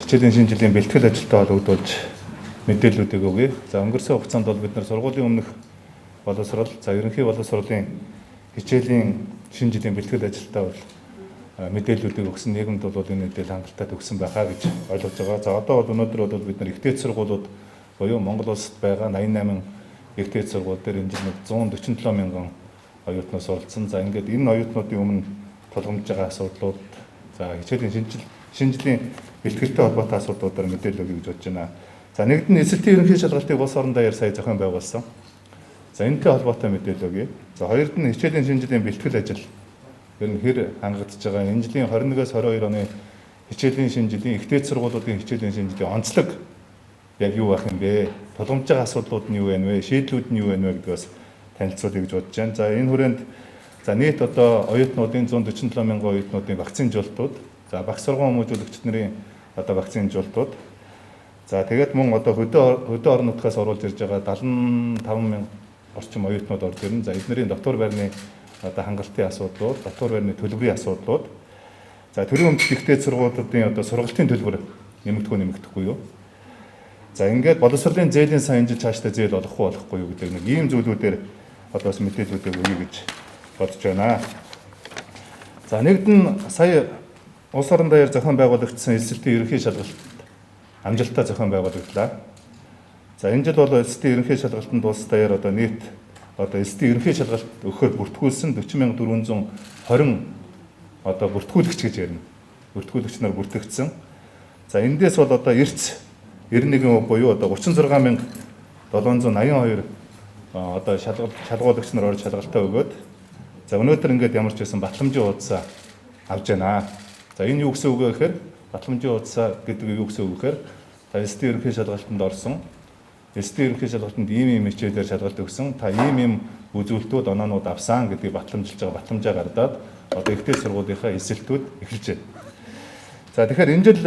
хичээлийн шинэ жилийн бэлтгэл ажилтай холбогдуулж мэдээллүүдийг өгье. За өнгөрсөн хугацаанд бол бид нар сургуулийн өмнөх боловсрол, за ерөнхий боловсролын хичээлийн шинэ жилийн бэлтгэл ажилтай бол мэдээллүүдийг өгсөн нийгэмд бол энэ мэдээлэл хангалттай төгсөн байхаа гэж ойлгож байгаа. За одоо бол өнөөдөр бол бид нар ихтэйц сургуулиуд буюу Монгол улсад байгаа 88 ихтэйц сургууль дээр энэ жил 147 мянган оюутнаас оролцсон. За ингээд энэ оюутнуудын өмнө тулгамж байгаа асуудлууд, за хичээлийн шинэ жилийн бэлтгэлтэй холбоотой асуудлуудаар мэдээлэл өгье гэж бодож байна. За нэгд нь эсэлтийн ерөнхий шалгалтыг улс орон даяар сая зохион байгуулсан. За энэтэй холбоотой мэдээлэл өгье. За хоёрд нь хичээлийн шинэ жилийн бэлтгэл ажил ер нь хэр хангагдж байгаа. Энэ жилийн 21-с 22 оны хичээлийн шинэ жилийн ихтэйц сургуулиудын хичээлийн шинэ жилийн онцлог яг юу байх юм бэ? Тулгамж байгаа асуудлууд нь юу вэ? Шийдлүүд нь юу вэ гэдгээс танилцуулъя гэж бодож байна. За энэ хүрээнд за нийт одоо оюутнуудын 147 мянган оюутнуудын вакцины жуултууд, за багц сургууль хүмүүжүүлэгчид нарын одоо вакцины жуултууд, за тэгээд мөн одоо хөдөө орон нутгаас оруулж ирж байгаа 75 мянга орчим оюутнууд орж ирнэ. За эднэрийн дотор байрны одоо хангалтын асуудлууд, дотор байрны төлбөрийн асуудлууд, за төрийн өмчт ихтэйц сургуулиудын одоо сургалтын төлбөр нэмэгдэхгүй юу? За ингээд боловсролын зээлийн сан энэ жил цаашдаа зээл болохгүй юу гэдэг нэг ийм зүйлүүдээр одоо бас мэдээллүүдийг өгье гэж бодож байна. За нэгд нь сая улс орон даяар зохион байгуулагдсан эсэлтийн ерөнхий шалгалт амжилттай зохион байгуулагдлаа. За энэ жил бол эсэлтийн ерөнхий шалгалтанд улс даяар одоо нийт одоо эсэлтийн ерөнхий шалгалт өгөхөөр бүртгүүлсэн 40,420 одоо бүртгүүлэгч гэж ярина. Бүртгүүлэгч нар бүртгэгдсэн. За эндээс бол одоо эрц 91% буюу одоо 36,782 одоо шалгуулагч нар орж шалгалтаа өгөөд, за өнөөдөр ингээд ямар ч байсан батламжийн хуудасаа авж байна. За энэ юу гэсэн үг вэ гэхээр батламжийн хуудасаа гэдэг юу гэсэн үг гэхээр та эсэлтийн ерөнхий шалгалтанд орсон, эсэлтийн ерөнхий шалгалтанд ийм хичээлээр шалгалт өгсөн, та ийм үзүүлэлтүүд оноонууд авсан гэдгийг батламжилж байгаа батламжаа гардаад одоо ихтэйц сургуулийнхаа эсэлтүүд эхэлж байна. За тэгэхээр энэ жил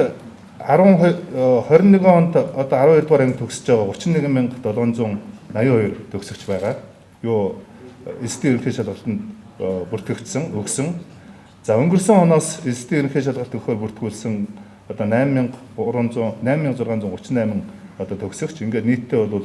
21 онд одоо 12 дугаар анги төгсөж байгаа 31,782 төгсөгч байгаа. Юу эсэлтийн ерөнхий шалгалтанд бүртгэгдсэн, өгсөн. За өнгөрсөн оноос эсэлтийн ерөнхий шалгалт өгөхөөр бүртгүүлсэн одоо 8638 одоо төгсөгч. Ингээд нийтдээ бол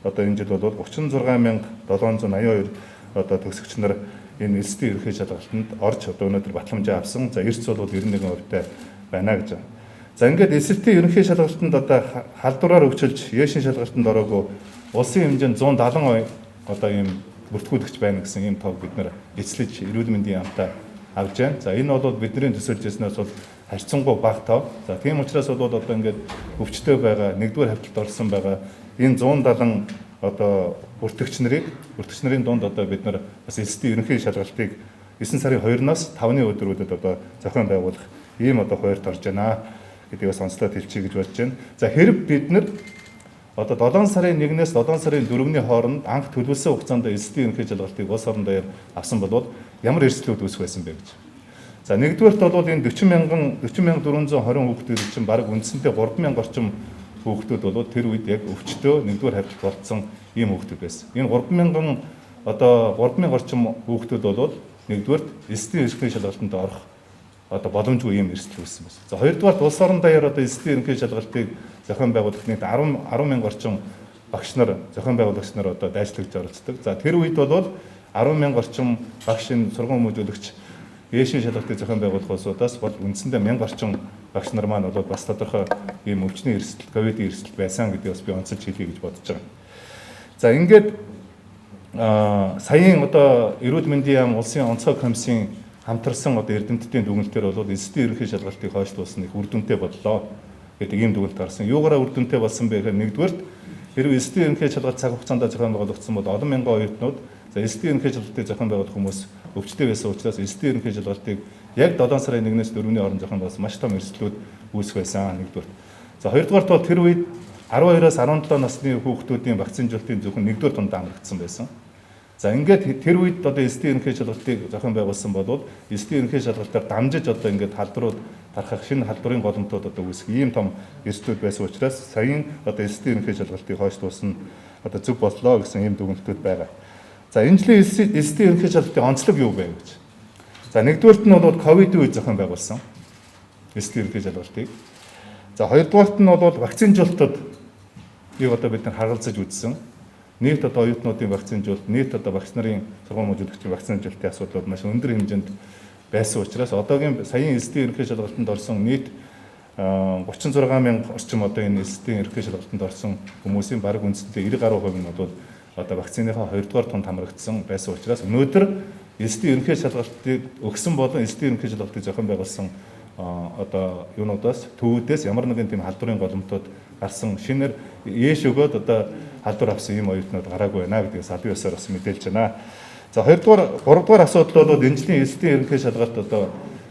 одоо энэ жил бол 36,782 одоо төгсөгч нар энэ эсэлтийн ерөнхий шалгалтанд орж одоо өнөөдөр батламжаа авсан. За эрс бол 91% байна гэж байна. За ингээд эсэлтийн ерөнхий шалгалтанд одоо халдвараар өвчилж яшин шалгалтанд ороогүй улсын хэмжээнд 170 одоо ийм бүртгүүлэгч байна гэсэн ийм тог бид нар эцлэж эрүүл мэндийн яамтай авж байна. За энэ бол бидний төсөөлж ирснээс бол харьцангуй бага тоо. За тийм учраас бол одоо ингээд өвчтөй байгаа, нэгдүгээр хавьталд орсон байгаа энэ 170 одоо бүртгэгч нарын дунд одоо бид нар бас эсэлтийн ерөнхий шалгалтыг 9 сарын 2-наас 5-ны өдрүүдэд одоо зохион байгуулах ийм одоо хуваарьт орж байна гэдгийг сонслоод хэлчихье гэж бодож байна. За хэрэг бид нар одоо 7 сарын 1-ээс 7 сарын 4-ний хооронд анх төлөвлөсөн хугацаанд эсэлтийн ерөнхий шалгалтыг улс орон даяар авсан бол ямар эрсдлүүд үүсэх байсан бэ гэж. За нэгдүгээрт бол энэ 40,420 хүүхдүүд чинь бараг үндсэндээ 3,000 орчим хүүхдүүд бол тэр үед яг өвчтөө нэгдүгээр хавьталд болцсон ийм хүүхдүүд байсан. Энэ 3,000 одоо 3,000 орчим хүүхдүүд бол нэгдүгээрт эсэлтийн ерөнхий шалгалтанд орох одоо боломжгүй ийм эрсдэл үүссэн байсан. За хоёрдугаар улс орон даяар одоо эсэлтийн ерөнхий шалгалтыг зохион байгуулах нийт 10,000 орчим багш нар зохион байгуулагч нар одоо дайчлагж оролцдог. За тэр үед бол 10,000 орчим багшийн сургууль хүмүүжүүлэгч яшин шалгалтыг зохион байгуулах улсуудаас бол үндсэндээ 1,000 орчим багш нар маань бол бас тодорхой ийм өвчний эрсдэл, ковидын эрсдэл байсан гэдгийг бас би онцолж хэлье гэж бодож байгаа. За ингээд саяын одоо эрүүл мэндийн яам улсын онцгой комиссийн хамтарсан одоо эрдэмтдийн дүгнэлтээр бол эсэлтийн ерөнхий шалгалтыг хойшлуулсан их үр дүнтэй боллоо гэдэг ийм дүгнэлт гарсан. Юугаараа үр дүнтэй болсон бэ гэхээр нэгдүгээрт хэрвээ эсэлтийн ерөнхий шалгалт цаг хугацаанд зохион байгуулагдсан бол олон мянган оюутнууд за эсэлтийн ерөнхий шалгалтыг зохион байгуулах хүмүүс өвчтөй байсан учраас эсэлтийн ерөнхий шалгалтыг яг 7 сарын 1-ээс 4-ний хооронд зохион байгуулсан маш том эрсдлүүд үүсэх байсан нэгдүгээрт. За хоёрдугаарт бол тэр үед 12-аас 17 насны хүүхдүүдийн вакцинжуулалтын зөвхөн нэгдүгээр тунд амрагдсан байсан. За ингээд тэр үед одоо эсэлтийн ерөнхий шалгалтыг зохион байгуулсан бол эсэлтийн ерөнхий шалгалтаар дамжиж одоо ингээд халдварууд тархах шинэ халдварын голомтууд одоо үүсэх ийм том эрсдлүүд байсан учраас саяын одоо эсэлтийн ерөнхий шалгалтыг хойшлуулсан одоо зөв боллоо гэсэн ийм дүгнэлтүүд байгаа. За энэ жилийн эсэлтийн ерөнхий шалгалтын онцлог юу вэ гэж. За нэгдүгээрт нь бол ковидын үед зохион байгуулсан эсэлтийн ерөнхий шалгалтыг. За хоёрдугаарт нь бол вакцинжуулалтад одоо бид нар хагалзаж үзсэн. Нийт одоо оюутнуудын вакцинжуулалт, нийт одоо багш нарын сургууль мужуудын вакцинжуулалтын асуудал маш өндөр хэмжээнд байсан учраас одоогийн саяын эсдийн ерөнхий шалгалтанд орсон нийт 36 мянга орчим одоо энэ эсдийн ерөнхий шалгалтанд орсон хүмүүсийн бараг үндсэндээ 90 гаруй хувь нь бол одоо вакциныхаа 2-р тунд хамрагдсан байсан учраас өнөөдөр эсдийн ерөнхий шалгалтыг өгсөн болон эсдийн ерөнхий шалгалтыг зохион байгуулсан одоо юунуудаас төвүүдээс ямар нэгэн тийм халдварын голомтод гарсан шинээр ээш өгөөд одоо халдвар авсан ийм оюутнууд гараагүй байна гэдгээс аль биесээр бас мэдээлж байна. За 3-р асуудал бол энэ жилийн эсдийн ерөнхий шалгалт одоо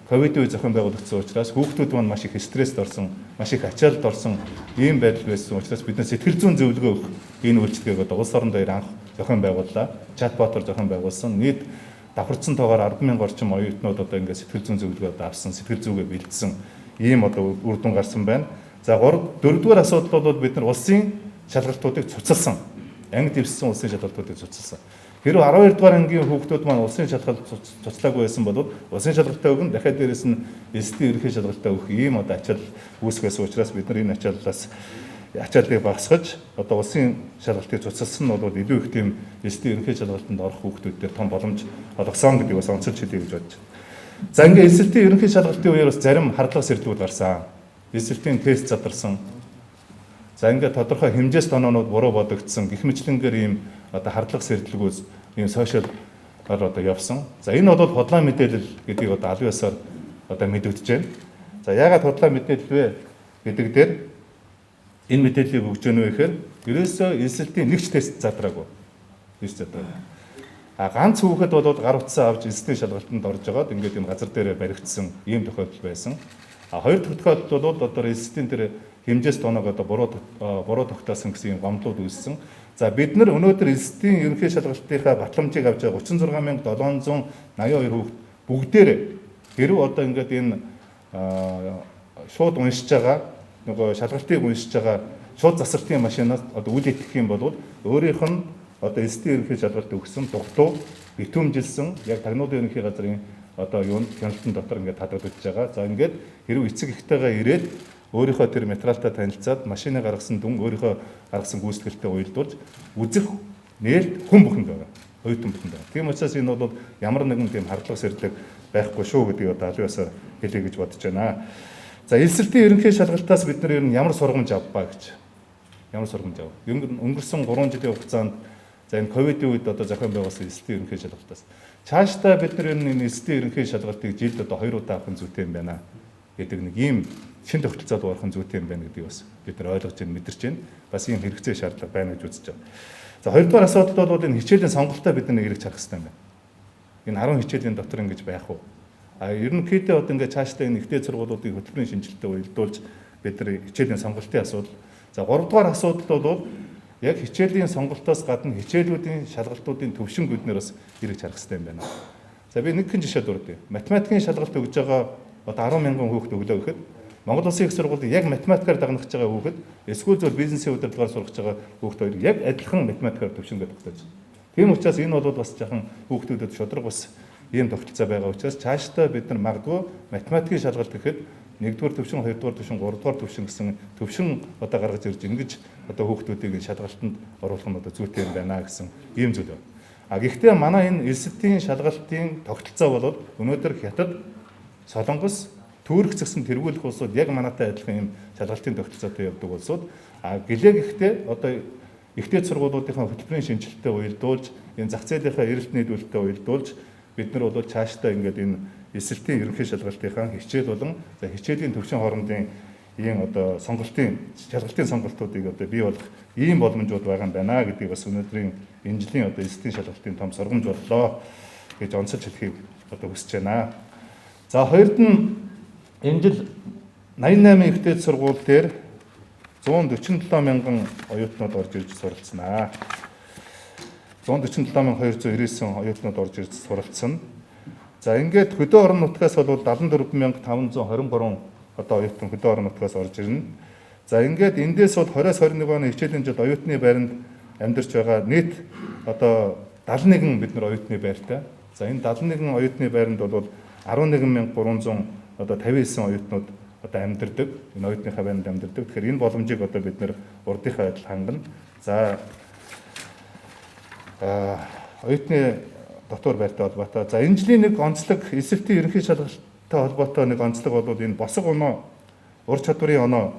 ковидын үе зохион байгуулагдсан учраас хүүхдүүд маань маш их стресст орсон, маш их ачааллд орсон ийм байдал байсан учраас бид нар сэтгэл зүйн зөвлөгөө өгөх энэ үйлчлэгийг одоо улс орон дээр анх зохион байгууллаа. Чатботоор зохион байгуулсан. Нийт давхарцсан тоогоор 10,000 орчим оюутнууд одоо ингээд сэтгэл зүйн зөвлөгөө авсан, сэтгэл зүгээ бэлдсэн ийм одоо үр дүн гарсан байна. За 4-р асуудал бол бид нар улсын шалгалтуудыг цуцалсан. Анги дэвссэн улсын шалгалтуудыг цуцалсан. Хэрвээ 12-р ангийн хүүхдүүд маань улсын шалгалт цуцлаагүй байсан бол улсын шалгалтаа өгөн дахиад дээрэс нь эсдийн ерөнхий шалгалтаа өгөх ийм одоо ачаал үүсэх байсан учраас бид нар энэ ачааллыг багасгаж одоо улсын шалгалтыг цуцалсан нь бол илүү их тийм эсдийн ерөнхий шалгалтанд орох хүүхдүүдээр том боломж олгосон гэдгийг бас онцолж хэлье гэж бодож байна. За ингээд эсэлтийн ерөнхий шалгалтын үеэр бас зарим хардлага сэрлүүд гарсан. Эсэлтийн тест задарсан. За ингээд тодорхой хэмжээс тоноонууд буруу бодогдсон. Гэх мэтлэнгээр ийм одоо хардлага сэрдлэгүүд ийм сошиал одоо явсан. За энэ бол худлаа мэдээлэл гэдгийг одоо аль биесээр одоо мэдэгдэж байна. За яагаад худлаа мэдээлэл вэ гэдэг дээр энэ мэдээллийг өгж гэнэ вэ гэхээр ерөөсөө эсэлтийн нэгч тест задраагүй. Тест задраагүй. Ганц хүүхэд бол гар утсаа авч эсэлтийн шалгалтанд орж байгаад ингээд энэ газар дээр баригдсан ийм тохиолдол байсан. Хоёр дахь тохиолдол бол одоо эсэлтийн тэр хэмжээс тоноог одоо буруу тогтоосон гэсэн юм гомдлууд үүссэн. За бид нар өнөөдөр эсэлтийн ерөнхий шалгалтынхаа батламжийг авч байгаа 36782 хүүхд бүгдээрээ хэрв одоо ингээд энэ шууд уншиж байгаа нөгөө шалгалтыг уншиж байгаа шууд засвартын машинаас одоо үл итгэх юм бол өөрийнх нь одоо эсэлтийн ерөнхий шалгалт өгсөн дугтуу битүүмжилсэн яг тагнуулын ерөнхий газрын одоо юунд хяналтын дотор ингээд хадгалагдж байгаа. За ингээд хэрв эцэг ихтэйгээ ирээд өөрийнхөө тэр материалтаа танилцаад машины гаргасан дүн өөрийнхөө гаргасан гүйцэтгэлтэй уялдуулж үзэх нээлт хүн бүхэнд байгаа. Оюутан бүхэнд байгаа. Тийм учраас энэ бол ямар нэгэн тийм хардлага сэрлэг байхгүй шүү гэдгийг одоо аль биесээр хэлье гэж бодож байна. За эсэлтийн ерөнхий шалгалтаас бид нар ер нь ямар сургамж авбаа гэж. Ямар сургамж ав. Өнгөрсөн 3 жилийн хугацаанд за энэ ковидын үед одоо зохион байгуулсан эсэлтийн ерөнхий шалгалтаас цаашдаа бид нар энэ эсэлтийн ерөнхий шалгалтыг жилд одоо 2 удаа авах зүйтэй юм байна гэдэг нэг ийм шин тогтолцоод орох зүйтэй юм байна гэдгийг бас бид нар ойлгож байна, мэдэрч байна. Бас ийм хэрэгцээ шаардлага байна гэж үзэж байна. За хоёрдугаар асуудал бол энэ хичээлийн сонголтоо бид нар хэрэгж харах хэрэгтэй юм байна. Энэ 10 хичээлийн дотор ингэж байх уу? Ерөнхийдөө одоо ингээд цаашдаа энэ ихтэй сургуулиудыг хөтөлбөрийн шинжилтэд уялдуулж бид нар хичээлийн сонголтын асуудал. За 3 дугаар асуудал бол яг хичээлийн сонголтоос гадна хичээлүүдийн шалгалтуудын төвшин биднэр бас хэрэгж харах хэрэгтэй юм байна. За би нэг хэн жишээ дурдъя. Математикийн шалгалт өгж байгаа одоо 10,000 хүүхэд өглөө гэхэд Монгол Улсын их сургуулийн яг математикаар дагнах байгаа хүүхэд эсвэл зөв бизнесийн удирдлагаар сурах байгаа хүүхэд хоёр яг адилхан математикаар төвшингээ тогтоож байна. Тийм учраас энэ бол бас жаахан хүүхдүүдэд шудраг бас ийм тогтолцоо байгаа учраас цаашдаа бид нар магадгүй математикийн шалгалт гэхэд 1-р төвшин, 2-р төвшин, 3-р төвшин гэсэн төвшин одоо гаргаж ирж ингэж одоо хүүхдүүдийг шалгалтанд оруулах нь одоо зүйтэй юм байна гэсэн ийм зүйл байна. Гэхдээ манай энэ эсэлтийн шалгалтын тогтолцоо бол өнөөдөр Хятад, Солонгос, Түрк гэсэн тэргүүлэх улсууд яг манайтай адилхан ийм шалгалтын тогтолцоотой явдаг улсууд. Гэхдээ одоо ихтэй сургуулиудынхаа хөтөлбөрийн шинжилтэд уялдуулж, энэ зах зээлийнхаа эрэлт нийлүүлэлтэд уялдуулж бид нар бол цаашдаа ингээд энэ эсэлтийн ерөнхий шалгалтынхаа хичээл болон хичээлийн төвшин хоорондын ийм одоо шалгалтын сонголтуудыг одоо бий болгох ийм боломжууд байгаа юм байна гэдгийг бас өнөөдрийн энэ жилийн одоо эсэлтийн шалгалтын том сургамж боллоо гэж онцолж хэлхийг одоо хүсэж байна. За хоёрд нь энэ жил 88 ихтэй сургууль дээр 147 мянган оюутнууд орж ирж суралцсанаа. 147,299 оюутнууд орж ирж суралцсан. За ингээд хөдөө орон нутгаас бол 74,523 одоо оюутан хөдөө орон нутгаас орж ирнэ. За ингээд эндээс бол 20-21 оны хичээлийн жил оюутны байранд амьдарч байгаа нийт одоо 71 бид нар оюутны байртай. За энэ 71 оюутны байранд бол 11,300 одоо 59 оюутнууд одоо амьдардаг, энэ оюутныхаа байранд амьдардаг. Тэгэхээр энэ боломжийг одоо бид нэр урдынхаа адил хангана. За оюутны дотор байртай холбоотой. За энэ жилийн нэг онцлог эсэлтийн ерөнхий шалгалттай холбоотой нэг онцлог бол энэ босго оноо, ур чадварын оноо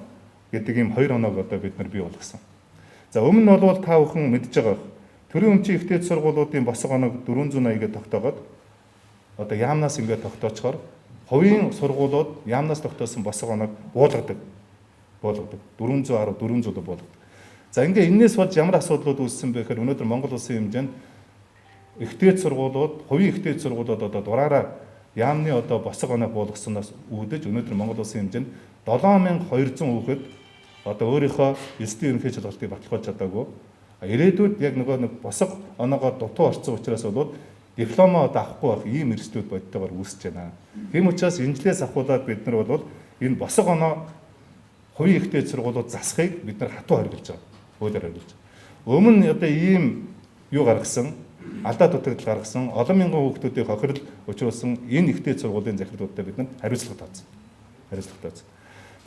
гэдэг ийм хоёр оноог одоо бид нар бий болгосон. За өмнө нь бол та бүхэн мэдж байгаа төрийн өмчийн ихтэй сургуулиудын босго оноог 480-гээр тогтоогоод одоо яамнаас ингээд тогтоочхоор хувийн сургуулиуд яамнаас тогтоосон босго оноог буулгадаг. 410 400 буулгадаг. За ингээ энэс болж ямар асуудлууд үүссэн бэ гэхээр өнөөдөр Монгол улсын хэмжээнд ихтэй сургуулиуд, хувийн ихтэй сургуулиуд одоо дураараа яамны одоо босго оноог буулгасанаас үүдэж өнөөдөр Монгол улсын хэмжээнд 7200 хүүхэд одоо өөрийнхөө эсдийн ерөнхий шалгалтыг баталгааж чадаагүй. Ирээдүйд яг нэг босго оноогоо дутуу орсон учраас бол дипломоо одоо авахгүй байх ийм эрсдлүүд бодтойгоор үүсэж байна. Тийм учраас энэ жилээс ахуулаад бид нар бол энэ босго оноо хувийн ихтэй сургуулиуд засахыг бид нар хатуу хоригдж байгаа. Хуулиар хоригдж байгаа. Өмнө нь одоо ийм юу гаргасан, алдаа дутагдал гаргасан, олон мянган хүүхдүүдийг хохирол учруулсан энэ ихтэй сургуулийн захирлуудтай бид нар хариуцлага тооцсон.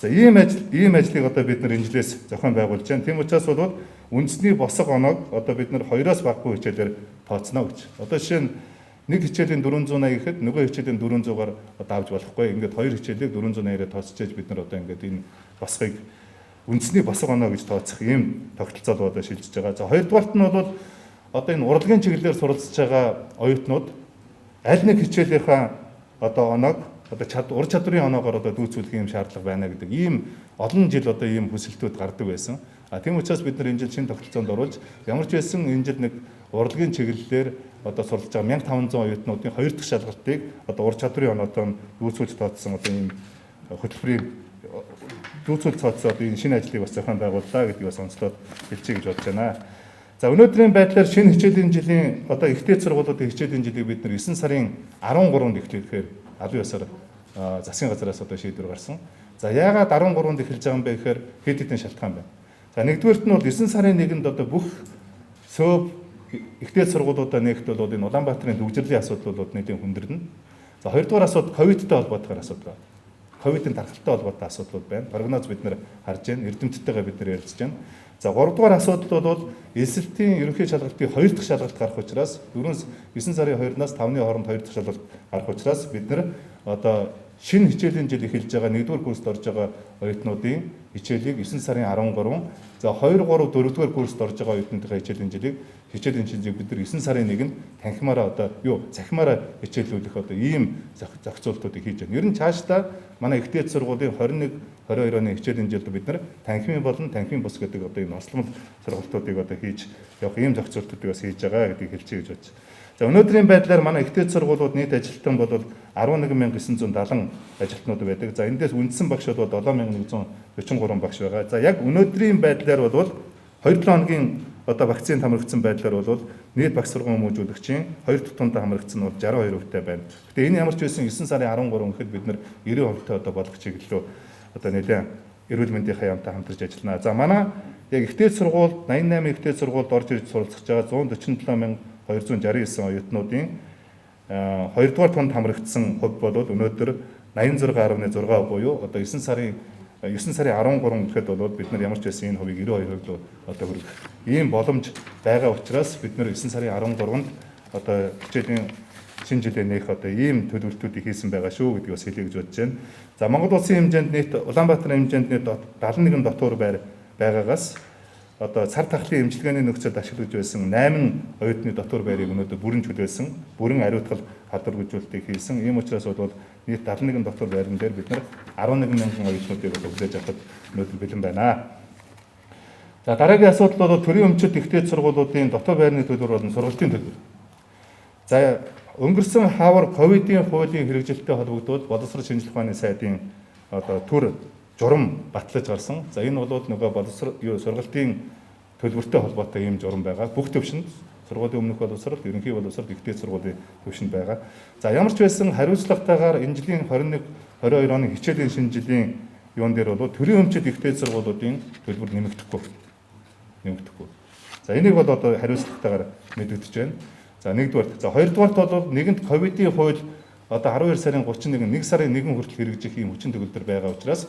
За ийм ажлыг одоо бид нар энэ жилээс зохион байгуулж байна. Тийм учраас бол үндэсний босго оноог одоо бид нар 2-оос багагүй хичээлээр тооцно гэж. Одоо жишээ нь нэг хичээлийн 480 гэхэд нөгөө хичээлийн 400-аар одоо авч болохгүй. Ингээд хоёр хичээлийг 480-аар тооцчихж бид нар одоо ингээд энэ босгыг үндэсний босго оноо гэж тооцох ийм тогтолцоо одоо шилжиж байгаа. За хоёрдугаарт нь бол одоо энэ урлагийн чиглэлээр суралцж байгаа оюутнууд аль нэг хичээлийнхаа одоо оноог одоо ур чадварын оноогоор одоо дүүцүүлэх ийм шаардлага байна гэдэг ийм олон жил одоо ийм хүсэлтүүд гардаг байсан. Тийм учраас бид нар энэ жил шинэ тогтолцоонд оруулж ямар ч байсан энэ жил нэг урлагийн чиглэлээр одоо суралцж байгаа 1500 оюутнуудын 2 дахь шалгалтыг одоо ур чадварын оноотой дүүцүүлж тооцсон одоо ийм хөтөлбөрийн дүүцүүлж тооцсон одоо энэ шинэ ажлыг бас зохион байгууллаа гэдгийг бас онцлоод хэлчихье гэж бодож байна. За өнөөдрийн байдлаар шинэ хичээлийн жилийн одоо ихтэй сургуулиудын хичээлийн жилийг бид нар 9 сарын 13-нд эхлэхээр албан ёсоор засгийн газраас одоо шийдвэр гарсан. За яагаад 13-нд эхэлж байгаа юм бэ гэхээр хэд хэдэн шалтгаан байна. За нэгдүгээрт нь бол 9 сарын 1-нд одоо бүх СӨБ ихтэй сургуулиудаа нэгт бол энэ Улаанбаатарын төвжирлийн асуудал бол нэлийн хүндэрнэ. За хоёрдугаар асуудал ковидтай холбоотойгоор асуудал байна. Ковидын тархалтай холбоотой асуудлууд байна. Прогноз бид нар харж байна. Эрдэмтдтэйгээ бид нар ярилцж байна. За 3 дугаар асуудал бол эсэлтийн ерөнхий шалгалтын 2 дахь шалгалт гарах учраас 9 сарын 2-наас 5-ны хооронд 2 дахь шалгалт гарах учраас бид нар одоо шинэ хичээлийн жил эхэлж байгаа 1-р курст орж байгаа оюутнуудын хичээлийг 9 сарын 13, за 2, 3, 4-р курст орж байгаа оюутнуудын хичээлийн жилийг бид нар 9 сарын 1-нд танхимаараа одоо захимаараа хичээлүүлэх одоо ийм зохицуултуудыг хийж байна. Ер нь цаашдаа манай ихтэй сургуулийн 21, 22 оны хичээлийн жилд бид нар танхимын болон танхимын бус гэдэг одоо энэ осломл сургалтуудыг одоо хийж явах ийм зохицуултуудыг бас хийж байгаа гэдгийг хэлчихье гэж бодож. За өнөөдрийн байдлаар манай ихтэй сургуулиуд нийт ажилтан бол 11970 ажилтнууд байдаг. За эндээс үндсэн багшууд бол 7143 багш байгаа. За яг өнөөдрийн байдлаар бол 2-7 хоногийн одоо вакцины хамрагдсан байдлаар бол нийт багш сургууль хүмүүжүүлэгчийн 2 тутамдаа хамрагдсан нь бол 62% байна. Гэтэ энэ ямар ч байсан 9 сарын 13 гэхэд бид нар 90% одоо болох чиглэлөө одоо нэлээд эрүүл мэндийн хаямтай хамтарч ажиллана. За манай яг ихтэй сургууль 88 ихтэй сургуульд орж ирж суралцж байгаа 147269 оюутнуудын 2 дугаар тунд хамрагдсан хувь бол өнөөдөр 86.6 буюу одоо 9 сарын 13 гэхэд бол бид нар ямар ч байсан энэ хувийг 92% руу одоо хүргэх ийм боломж байгаа учраас бид нар 9 сарын 13-нд одоо хичээлийн шинэ жилийн нээх одоо ийм төлөвлөлтүүдийг хийсэн байгаа шүү гэдгийг бас хэлье гэж бодож байна. За Монгол улсын хэмжээнд нийт Улаанбаатарын хэмжээнд нийт 71 дотор байр байгаагаас одоо цар тахлын эмчилгээний нөхцөлд ашиглаж байсан 8 оюутны дотор байрыг өнөөдөр бүрэн чөлөөлсөн, бүрэн ариутгал хадваргуулалтыг хийсэн. Ийм учраас бол нийт 71 дотор байран дээр бид нар 11 мянган оюутнуудыг хүлээж авахд өнөөдөр бэлэн байна. За дараагийн асуудал бол төрийн өмчит ихтэй сургуулиудын дотор байрны төлбөр болон сургалтын төлбөр. За өнгөрсөн хавар ковидын хуулийн хэрэгжилттэй холбогдоод боловсрол шинжилгээ ухааны сайдын одоо төр журам батлаж гарсан. За энэ бол нөгөө боловсрол сургалтын төлбөртэй холбоотой ийм журам байгаа. Бүх төвшөнд сургуулийн өмнөх боловсрол, ерөнхий боловсрол, ихтэй сургуулийн төвшөнд байгаа. За ямар ч байсан хариуцлагатайгаар энэ жилийн 21, 22 оны хичээлийн шинэ жилийн юун дээр бол төрийн өмчит ихтэй сургуулиудын төлбөр нэмэгдэхгүй. За энийг бол одоо хариуцлагатайгаар мэдэгдэж байна. За нэгдүгээр. За хоёрдугаарт бол нэгэнт ковидын хууль одоо 12 сарын 31 1 сарын 1 хүртэл хэрэгжих ийм хүчин төгөлдөр байгаа учраас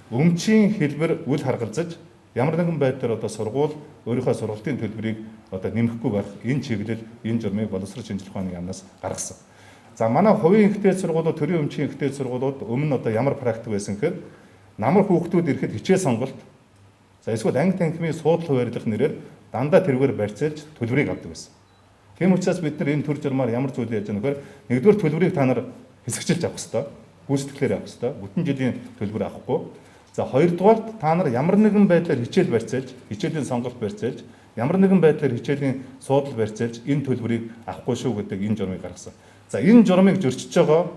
өмчийн хэлбэр үл харгалзаж ямар нэгэн байдлаар одоо сургууль өөрийнхөө сургалтын төлбөрийг одоо нэмэхгүй байх энэ чиглэл энэ журмыг боловсрол шинжилгээ ухааны яамнаас гаргасан. За манай хувийн ихтэй сургуулиуд, төрийн өмчийн ихтэй сургуулиуд өмнө одоо ямар практик байсан гэхээр намар хүүхдүүд ирэхэд хичээл сонголт, за эсвэл анги танхимын суудлах хуваарлах нэрээр дандаа тэргээр барьцаалж төлбөрийг авдаг байсан. Тийм учраас бид нар энэ төр журмаар ямар зүйл яаж байгаа нөхөр нэгдүгээр төлбөрийг та нар хэсэгчилж авах хэрэгтэй. Гүйцэтгэлээр авах хэрэгтэй. Бүтэн жилийн төлбөр авахгүй. За хоёрдугаар та нар ямар нэгэн байдлаар хичээл барьцаалж, хичээлийн сонголт барьцаалж, ямар нэгэн байдлаар хичээлийн суудлал барьцаалж энэ төлбөрийг авахгүй шүү гэдэг энэ журмыг гаргасан. За энэ журмыг зөрчиж байгаа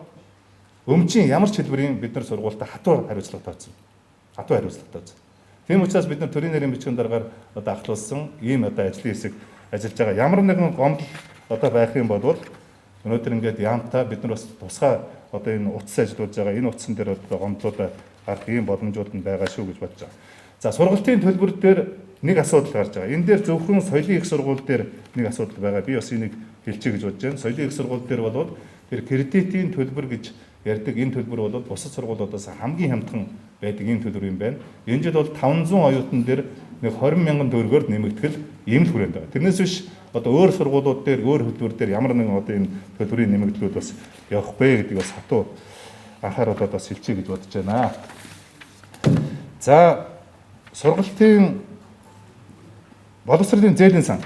өмчийн ямар ч хэлбэрийн бид нар сургуультай хатуу хариуцлага тооцсон. Хатуу хариуцлага тооцсон. Тийм учраас бид нар төрийн нэрийн бичгийн дараагаар одоо ахлуулсан ийм одоо ажлын хэсэг ажиллаж байгаа. Ямар нэгэн гомдол одоо байх юм бол өнөөдөр ингээд яамтаа бид нар бас тусгай одоо энэ утас ажиллаж байгаа. Энэ утсан дээр одоо гомдлуудаа гарах ийм боломжууд нь байгаа шүү гэж бодож байгаа. За сургалтын төлбөр дээр нэг асуудал гарч байгаа. Энэ дээр зөвхөн соёлын их сургууль дээр нэг асуудал байгаа. Би бас энийг хэлчихье гэж бодож байна. Соёлын их сургууль дээр болоод тэр кредитийн төлбөр гэж ярьдаг энэ төлбөр бол бусад сургуулиудаас хамгийн хямдхан байдаг ийм төлбөр юм байна. Энэ жил бол 500 оюутан дээр нэг 20 мянган төгрөгөөр нэмэгдэл ийм л хүрээнд байгаа. Тэрнээс биш одоо өөр сургуулиуд дээр өөр хөтөлбөр дээр ямар нэгэн одоо энэ төлбөрийн нэмэгдлүүд бас явахгүй гэдгийг бас хатуу анхааруулаад бас хэлчихье гэж бодож байна. За сургалтын боловсролын зээлийн сан.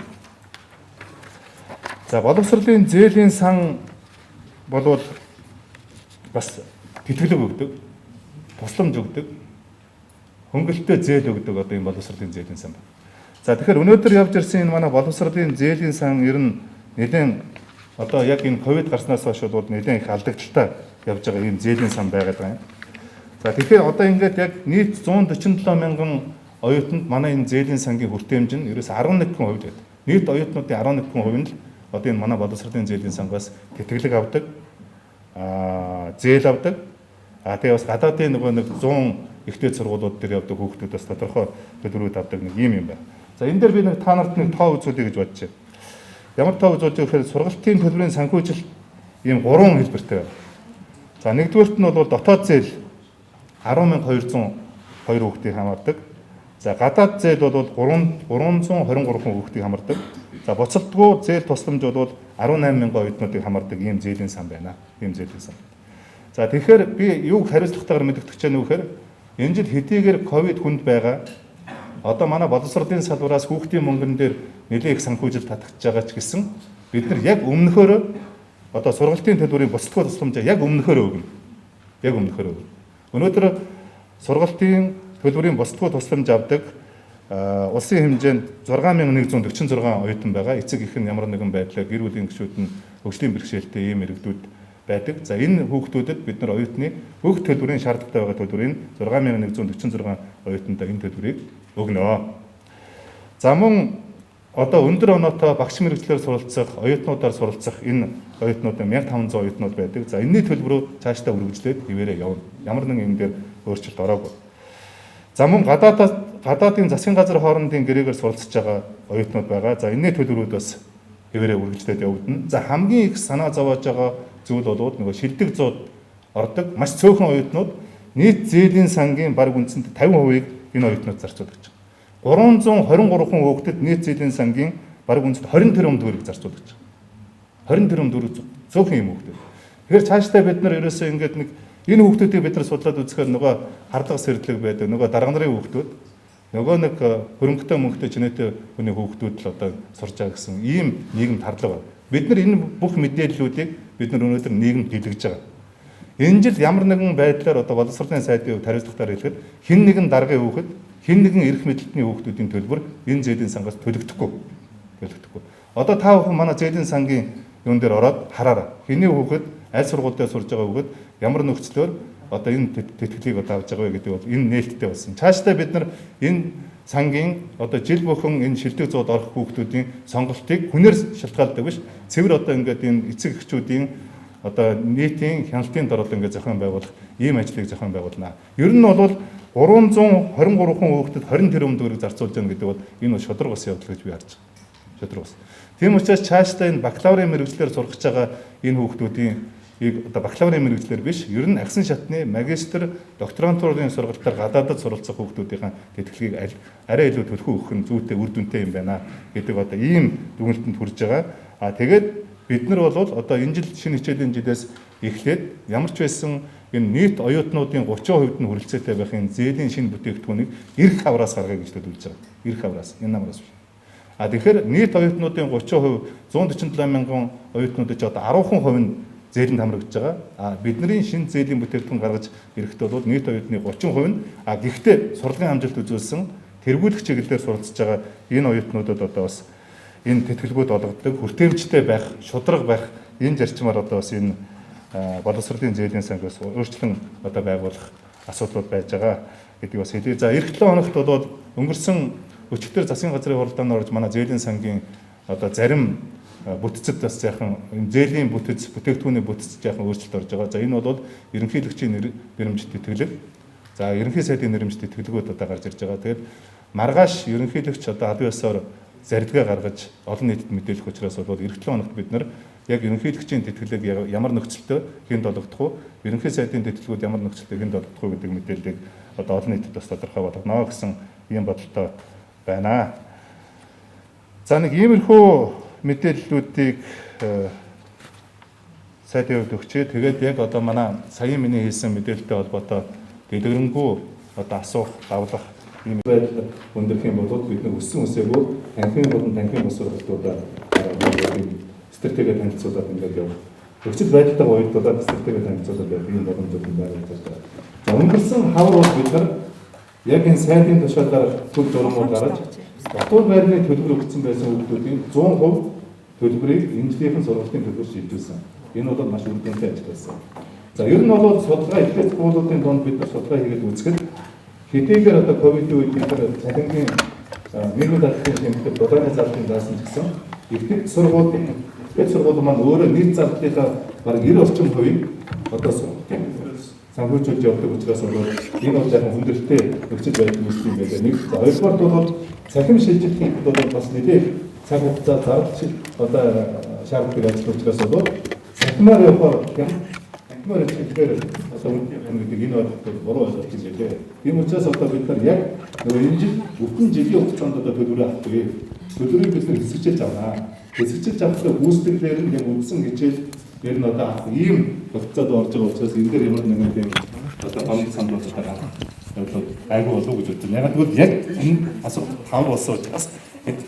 За боловсролын зээлийн сан болвол бас тэтгэлэг өгдөг, тусламж өгдөг, хөнгөлөлтөй зээл өгдөг одоо энэ боловсролын зээлийн сан байна. За тэгэхээр өнөөдөр явж ирсэн энэ манай боловсролын зээлийн сан ер нь нэлээд одоо яг энэ ковид гарснаас хойш бол нэлээд их алдагдaltaй явж байгаа ийм зээлийн сан байгаад байна. За тэгэхээр одоо ингээд яг нийт 147 мянган оюутанд манай энэ зээлийн сангийн хүртээмж нь ерөөс 11% байдаг. Нийт оюутнуудын 11% нь л одоо энэ манай боловсролын зээлийн сангаас тэтгэлэг авдаг, зээл авдаг. Тэгээ бас гадаадын нөгөө нэг 100 ихтэй сургуулиуд дээр явдаг хүүхдүүд бас тодорхой төлбөрүүд авдаг нэг юм байна. За энэ дээр би нэг та нарт нэг тоо үзүүлье гэж бодож байна. Ямар тоо үзүүлж байгаа гэхээр сургалтын төлбөрийн санхүүжилт ийм 3 хэлбэртэй байна. За нэгдүгээрт нь бол дотоод зээл 10,202 хүүхдийг хамаардаг. За гадаад зээл бол 323 хүүхдийг хамардаг. За буцалтгүй зээл тусламж бол 18,000 оюутнуудыг хамардаг ийм зээлийн сан байна. Ийм зээлийн сан. За тэгэхээр би юуг хариуцлагатайгаар мэдэгдэж байна вэ гэхээр энэ жил хэдийгээр ковид хүнд байгаа. Одоо манай боловсролын салбараас хүүхдийн мөнгөн дээр нэлээд их санхүүжилт татагдж байгаа ч гэсэн бид нар яг өмнөхөөрөө одоо сургалтын төлбөрийн буцалтгүй тусламжаа яг өмнөхөөрөө өгнө. Яг өмнөхөөрөө өгнө. Өнөөдөр сургалтын төлбөрийн буцалтгүй тусламж авдаг улсын хэмжээнд 6146 оюутан байгаа. Эцэг их нь ямар нэгэн байдлаар гэр бүлийн гишүүд нь хөгжлийн бэрхшээлтэй ийм иргэдүүд байдаг. За энэ хүүхдүүдэд бид нар оюутны бүх төлбөрийн шаардлагатай байгаа төлбөрийн 6146 оюутандаа энэ төлбөрийг өгнө. За мөн одоо өндөр оноотой багш мэргэжлэр суралцах, оюутнуудаар суралцах энэ оюутнууд 1500 оюутнууд байдаг. За энэний төлбөрөө цаашдаа үргэлжлээд хിവэрээ явна. Ямар нэгэн энэ дээр өөрчлөлт ороогүй. За мөн гадаадын засгийн газар хоорондын гэрээгээр суралцж байгаа оюутнууд байгаа. За энэний төлбөрүүд бас хിവэрээ үргэлжлээд явагдана. За хамгийн их санаа зовоож байгаа зүйл бол нөгөө шилдэг зууд ордог маш цөөхөн оюутнууд нийт зээлийн сангийн бараг үндсэнд 50%-ийг энэ оюутнууд зарцуулдаг. 323 хүүхдэд нийт зээлийн сангийн бараг үндсэнд 20 тэрбум төгрөг зарцуулдаг. 20 тэрбум төгрөг цөөхөн юм хүүхдэд. Тэгэхээр цаашдаа бид нар ерөөсөө ингээд нэг энэ хүүхдүүдийг бид нар судлаад үзэхээр нөгөө хардлага сэрдлэг байдаг, нөгөө дарга нарын хүүхдүүд, нөгөө нэг хөрөнгөтэй мөнгөтэй чинээтэй хүний хүүхдүүд л одоо сурж байгаа гэсэн ийм нийгэмд хардлага байна. Бид нар энэ бүх мэдээллүүдийг бид нар өнөөдөр нийгэмд дэлгэж байгаа. Энэ жил ямар нэгэн байдлаар одоо боловсролын сайдын хувьд хариуцлагатаар хэлэхэд хэн нэгэн даргын хүүхэд, хэн нэгэн эрх мэдлэлтний хүүхдүүдийн төлбөр энэ зээлийн сангаас төлөгдөхгүй. Одоо та бүхэн манай зээлийн сангийн юун дээр ороод хараарай. Хэний хүүхэд аль сургууль дээр сурж байгаа хүүхэд ямар нөхцлөөр одоо энэ тэтгэлгийг одоо авч байгаа вэ гэдэг бол энэ нээлттэй болсон. Цаашдаа бид нар энэ сангийн одоо жил бүхэн энэ шилдэг зууд орох хүүхдүүдийн сонголтыг хүнээр шалтгаалдаг биш. Цэвэр одоо ингээд энэ эцэг эхчүүдийн одоо нийтийн хяналтын дор одоо ингээд зохион байгуулах ийм ажлыг зохион байгуулна. Ер нь бол 323 хүүхдэд 20 тэрбум төгрөг зарцуулж байгаа гэдэг бол энэ бол шодрог ус явдал гэж би харж байна. Шодрог ус. Тийм учраас цаашдаа энэ бакалаврын мэргэжлэр сурах гэж байгаа энэ хүүхдүүдийн одоо бакалаврын мэргэжлэр биш, ер нь агсан шатны магистр, докторантурын сургалтаар гадаадд суралцах хүүхдүүдийн тэтгэлгийг арай илүү төлхөө өгөх нь зүйтэй үр дүнтэй юм байна гэдэг одоо ийм дүгнэлтэнд хүрж байгаа. Тэгээд бид нар бол одоо энэ жил шинэ хичээлийн жилээс эхлээд ямар ч байсан энэ нийт оюутнуудын 30% нь хүрэлцээтэй байх энэ зээлийн шинэ бүтээгдэхүүнийг эрх хавраас гаргая гэж төлөвлөж байгаа. Эрх хавраас, энэ намраас биш. Тэгэхээр нийт оюутнуудын 30%, 147 мянган оюутнуудад ч одоо 10% нь зээлэнд хамрагдж байгаа. Бидний шинэ зээлийн бүтээгдэхүүн гаргаж ирэхдээ бол нийт оюутны 30% нь гэхдээ сурлагын амжилт үзүүлсэн тэргүүлэх чиглэлээр суралцж байгаа энэ оюутнуудад одоо бас энэ тэтгэлгүүд олгодог, хүртээмжтэй байх, шударга байх энэ зарчмаар одоо бас энэ боловсролын зээлийн сангаас өөрчлөн одоо байгуулах асуудлууд байж байгаа гэдгийг бас хэлье. За эх 7 хоногт бол өнгөрсөн өчигдөр засгийн газрын хуралдаанд орж манай зээлийн сангийн одоо зарим бүтцэд бас яахан зээлийн бүтэц бүтээгдэхүүний бүтцэд яахан өөрчлөлт орж байгаа. За энэ бол ерөнхийлөгчийн нэрмжит тэтгэлэг. За ерөнхий сайдын нэрмжит тэтгэлгүүд одоо гарч ирж байгаа. Тэгээд маргааш ерөнхийлөгч одоо аль ёсоор зарилгаа гаргаж олон нийтэд мэдээлэх учраас бол эх 7 хоногт бид нар яг ерөнхийлөгчийн тэтгэлэг ямар нөхцөлтөд хэнд олгодох вэ? Ерөнхий сайдын тэтгэлгүүд ямар нөхцөлтөд хэнд олгодох вэ гэдэг мэдээллийг одоо олон нийтэд бас тодорхой болгоно гэсэн ийм бодолтой байна. За нэг иймэрхүү мэдээллүүдийг сайдын хувьд өгчээ. Тэгээд яг одоо манай саяын миний хэлсэн мэдээлэлтэй холбоотой дэлгэрэнгүй одоо асуух, давлах ийм байдал өндөрх юм бол бид нар өссөн үсээгөө танхимын болон танхимын бус сургалтуудаар стратеги танилцуулаад ингээд явах. Өчигдөр байдалтай уялдуулаад стратеги танилцуулаад явах ийм боломжууд байна гэж байна. За өнгөрсөн хавар бол бид нар яг энэ сайдын тушаалаар төл журмууд гаргаж дотоод байрны төлбөр өгсөн байсан хүмүүсийн 100% төлбөрийг энэ жилийн сургалтын төлбөрөөр шийдүүлсэн. Энэ бол маш үр дүнтэй ажил байсан. За ер нь бол судалгаа ихтэй сургуулиудын донд бид нар судалгаа хийгээд үзэхэд хэдийгээр одоо ковидын үед бид нар цахимгийн нийгмийн дадлын тэмдэг дулааны зардалын даасан гэсэн ихтэй сургууль маань өөрөө нийт зардлынхаа бараг 90 орчим хувийг одоо санхүүжүүлж явдаг учраас энэ бол яг хүндрэлтэй нөхцөл байдал үүсэх юм байна. Нэг за хоёрдугаар бол цахим шилжилтийн бол бас нэлээд цаг хугацаа зардал одоо шаардлагатай ажил учраас бол цахимаар явахаар танхимаар хэлэхээр одоо гэдэг энэ ойлголт буруу ойлголт юм байлээ. Тийм учраас одоо бид нар яг энэ жил бүтэн жилийн хугацаанд одоо төлөвлөрөө авахгүй. Төлөвлөрийг бид нар хэсэгчилж авнаа. Хэсэгчилж авахдаа гүйцэтгэлээр нь яг үндсэн хичээл ер нь одоо ийм хугацаанд орж байгаа учраас энэ дээр ямар нэгэн тийм одоо гомд сандлууд байгаа. Айгу болов гэж бодсон. Яг тэгвэл яг энэ асуулт тавар болсон учраас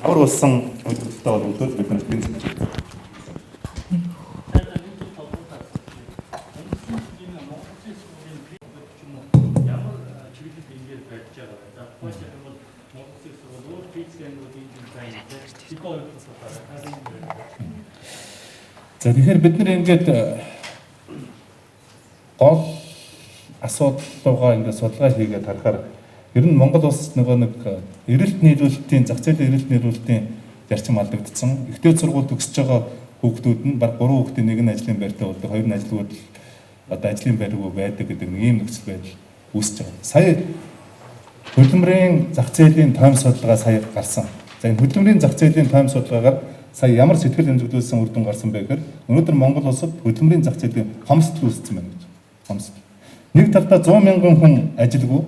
тавар болсон үйлдэлтэй боловч бид нар тийм зүйл. За тэгэхээр бид нар ингээд гол асуудлуугаа ингээд судалгаа хийгээд харахаар ер нь Монгол улс нөгөө нэг эрэлт нийлүүлэлтийн зах зээлийн эрэлт нийлүүлэлтийн зарчим алдагдсан. Ихтэй сургууль төгсөж байгаа хүүхдүүд нь баг 3 хүүхдийн нэг нь ажлын байртай болдог, хоёр нь ажилгүйд одоо ажлын байргүй байдаг гэдэг нэг ийм нөхцөл байдал үүсэж байгаа. Сая хөдөлмөрийн зах зээлийн тойм судалгаа сая гарсан. За энэ хөдөлмөрийн зах зээлийн тойм судалгаагаар сая ямар сэтгэл хэмжүүлсэн үр дүн гарсан бэ гэхээр өнөөдөр Монгол улсад хөдөлмөрийн зах зээлийн хомсдол үүссэн байна гэж. Хомсдол. Нэг талдаа 100 мянган хүн ажилгүй,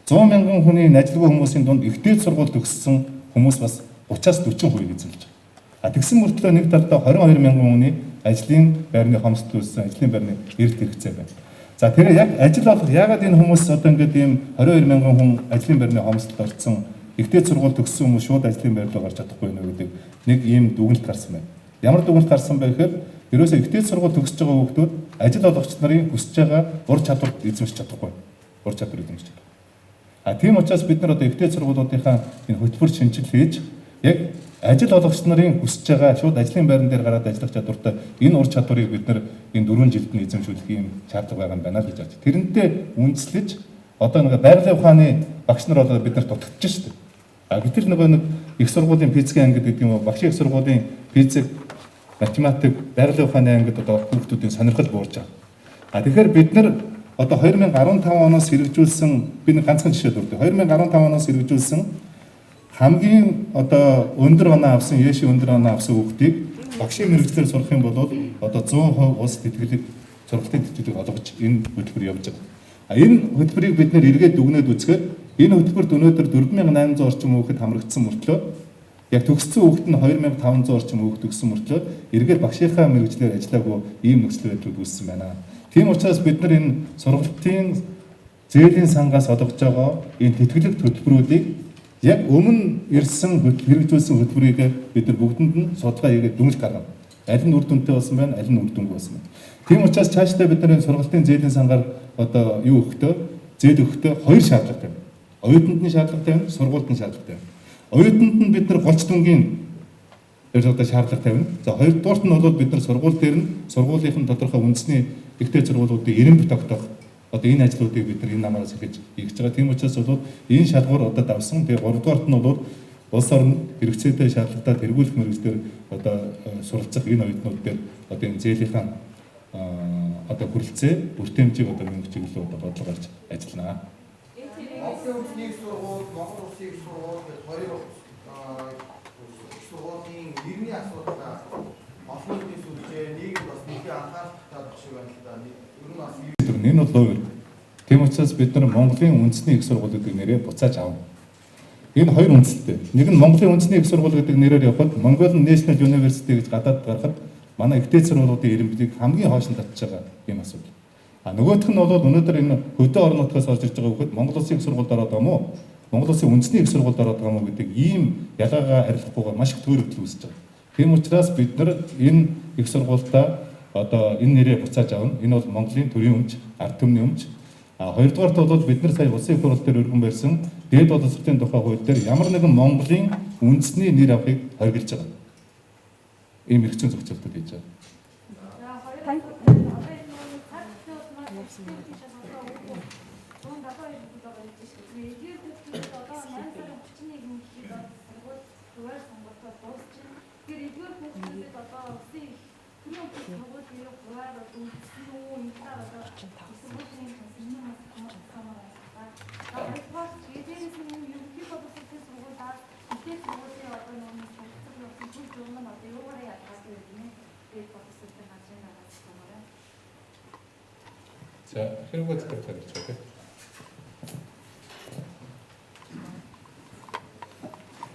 100 мянган хүний ажилгүй хүмүүсийн дунд ихтэй сургууль төгссөн хүмүүс бас 30-аас 40% эзэлж байгаа. Тэгсэн мөртлөө нэг талдаа 22 мянган хүний ажлын байрны хомсдол үүссэн, ажлын байрны эрэлт хэрэгцээ байна. За тэр яг ажил олох яагаад энэ хүмүүс одоо ингээд ийм 22 мянган хүн ажлын байрны хомсдолд орсон ихтэй сургууль төгссөн хүмүүс шууд ажлын байр руу гарч чадахгүй нэ гэдэг нэг ийм дүгнэлт гарсан байна. Ямар дүгнэлт гарсан бэ гэхээр ерөөсөө ихтэй сургууль төгсөж байгаа хүмүүс ажил олгогч нарын хүсэж байгаа ур чадварт эзэмшиж чадахгүй. Ур чадвар эзэмшиж чадахгүй. Тийм учраас бид нар одоо ихтэй сургуулиудынхаа энэ хөтөлбөр шинжил хийж яг ажил олгогч нарын хүсэж байгаа шууд ажлын байран дээр гараад ажиллах чадвартай энэ ур чадварыг бид нар энэ 4 жилд нь эзэмшүүлэх юм шаардлага байгаа юм байна л гэж байна. Тэрнтэй үндэслэж одоо нэг байгалийн ухааны багш нар одоо бид нар дутагдж шүү дээ. Гэтэл нөгөө нэг их сургуулийн физикийн анги гэдэг юм уу, багшийн их сургуулийн физик, математик, байгалийн ухааны ангид одоо хүүхдүүдийн сонирхол буурж байгаа. Тэгэхээр бид нар одоо 2015 оноос хэрэгжүүлсэн би нэг ганцхан жишээ дурдъя. 2015 оноос хэрэгжүүлсэн хамгийн одоо өндөр оноо авсан, яши өндөр оноо авсан хүүхдийг багшийн мэргэжлэр сурах юм бол одоо 100% улс тэтгэлэг сургалтын тэтгэлийг олгож энэ хөтөлбөр явж байгаа. Энэ хөтөлбөрийг бид нэр эргээд дүгнээд үзэхэд энэ хөтөлбөрт өнөөдөр 4800 орчим хүүхэд хамрагдсан мөртлөө яг төгссөн хүүхэд нь 2500 орчим хүүхэд төгссөн мөртлөө эргээд багшийнхаа мэргэжлээр ажиллаагүй ийм нөхцөл байдлууд үүссэн байна. Тийм учраас бид нар энэ сургалтын зээлийн сангаас олгож байгаа энэ тэтгэлэг хөтөлбөрүүдийг яг өмнө ирсэн хэрэгжүүлсэн хөтөлбөрийг бид нар бүгдэнд нь судалгаа хийгээд дүнж гаргана. Аль нь үр дүнтэй болсон байна, аль нь үр дүнгүй болсон байна. Тийм учраас цаашдаа бид нар энэ сургалтын зээлийн сангаар одоо юу өгөхдөө зээл өгөхдөө хоёр шаардлага тавина. Оюутнуудын шаардлага тавина, сургуулийн шаардлага тавина. Оюутнууд нь бид нар голч дүнгийн одоо шаардлага тавина. За хоёрдугаарт нь бол бид нар сургууль дээр нь сургуулийнхын тодорхой үндэсний ихтэй сургуулиудыг эренб тогтоох одоо энэ ажлуудыг бид нар энэ намаараас хийж хийж байгаа. Тийм учраас бол энэ шалгуур одоо давсан. Тэгээ гуравдугаарт нь бол улс орнд хэрэгцээтэй шаардлагатай тэргүүлэх мэргэжлэр одоо суралцах энэ оюутнууд дээр одоо энэ зээлийнхаа одоо хүрэлцээ бүртэмжийг одоо мөнгө чиглэлөө одоо бодлого гарч ажиллана. Монголын үндэсний сургууль, Монгол улсын их сургууль гэж хоёр сургуулийн нэрний асуудал олон нийтийн сүлжээ нийгэм бас нийтийн анхаарал татах шиг байна л да. Ер нь бас энэ бол лоо. Тийм учраас бид нар Монголын үндэсний их сургууль гэдэг нэрээ буцааж авна. Энэ хоёр үндэстэй. Нэг нь Монголын үндэсний их сургууль гэдэг нэрээр явхад Mongolian National University гэж гадаад гарахад манай ихтэй сургуулиудын ирэмблийг хамгийн хойш нь татж байгаа юм асуудал. Нөгөөх нь бол өнөөдөр энэ хөдөө орон нутгаас орж ирж байгаа хүүхэд Монгол Улсын их сургуульд ороод байгаа мó Монгол Улсын үндэсний их сургуульд ороод байгаа мó гэдэг ийм ялгаагаа арилгахгүйгээр маш их төөрөгдөл үүсэж байгаа. Тийм учраас бид нар энэ их сургуультай одоо энэ нэрээ буцааж авна. Энэ бол Монголын төрийн өмч, ард түмний өмч. Хоёрдугаарт бол бид нар сая улсын их хурал дээр өргөн барьсан дээд боловсролын тухай хууль дээр ямар нэгэн Монголын үндэсний нэр авахыг хоригдж байгаа. Ийм хэрэгцээ зохицуултууд хийж байгаа. 자, хэрэггүй зөвхөн гэж байна.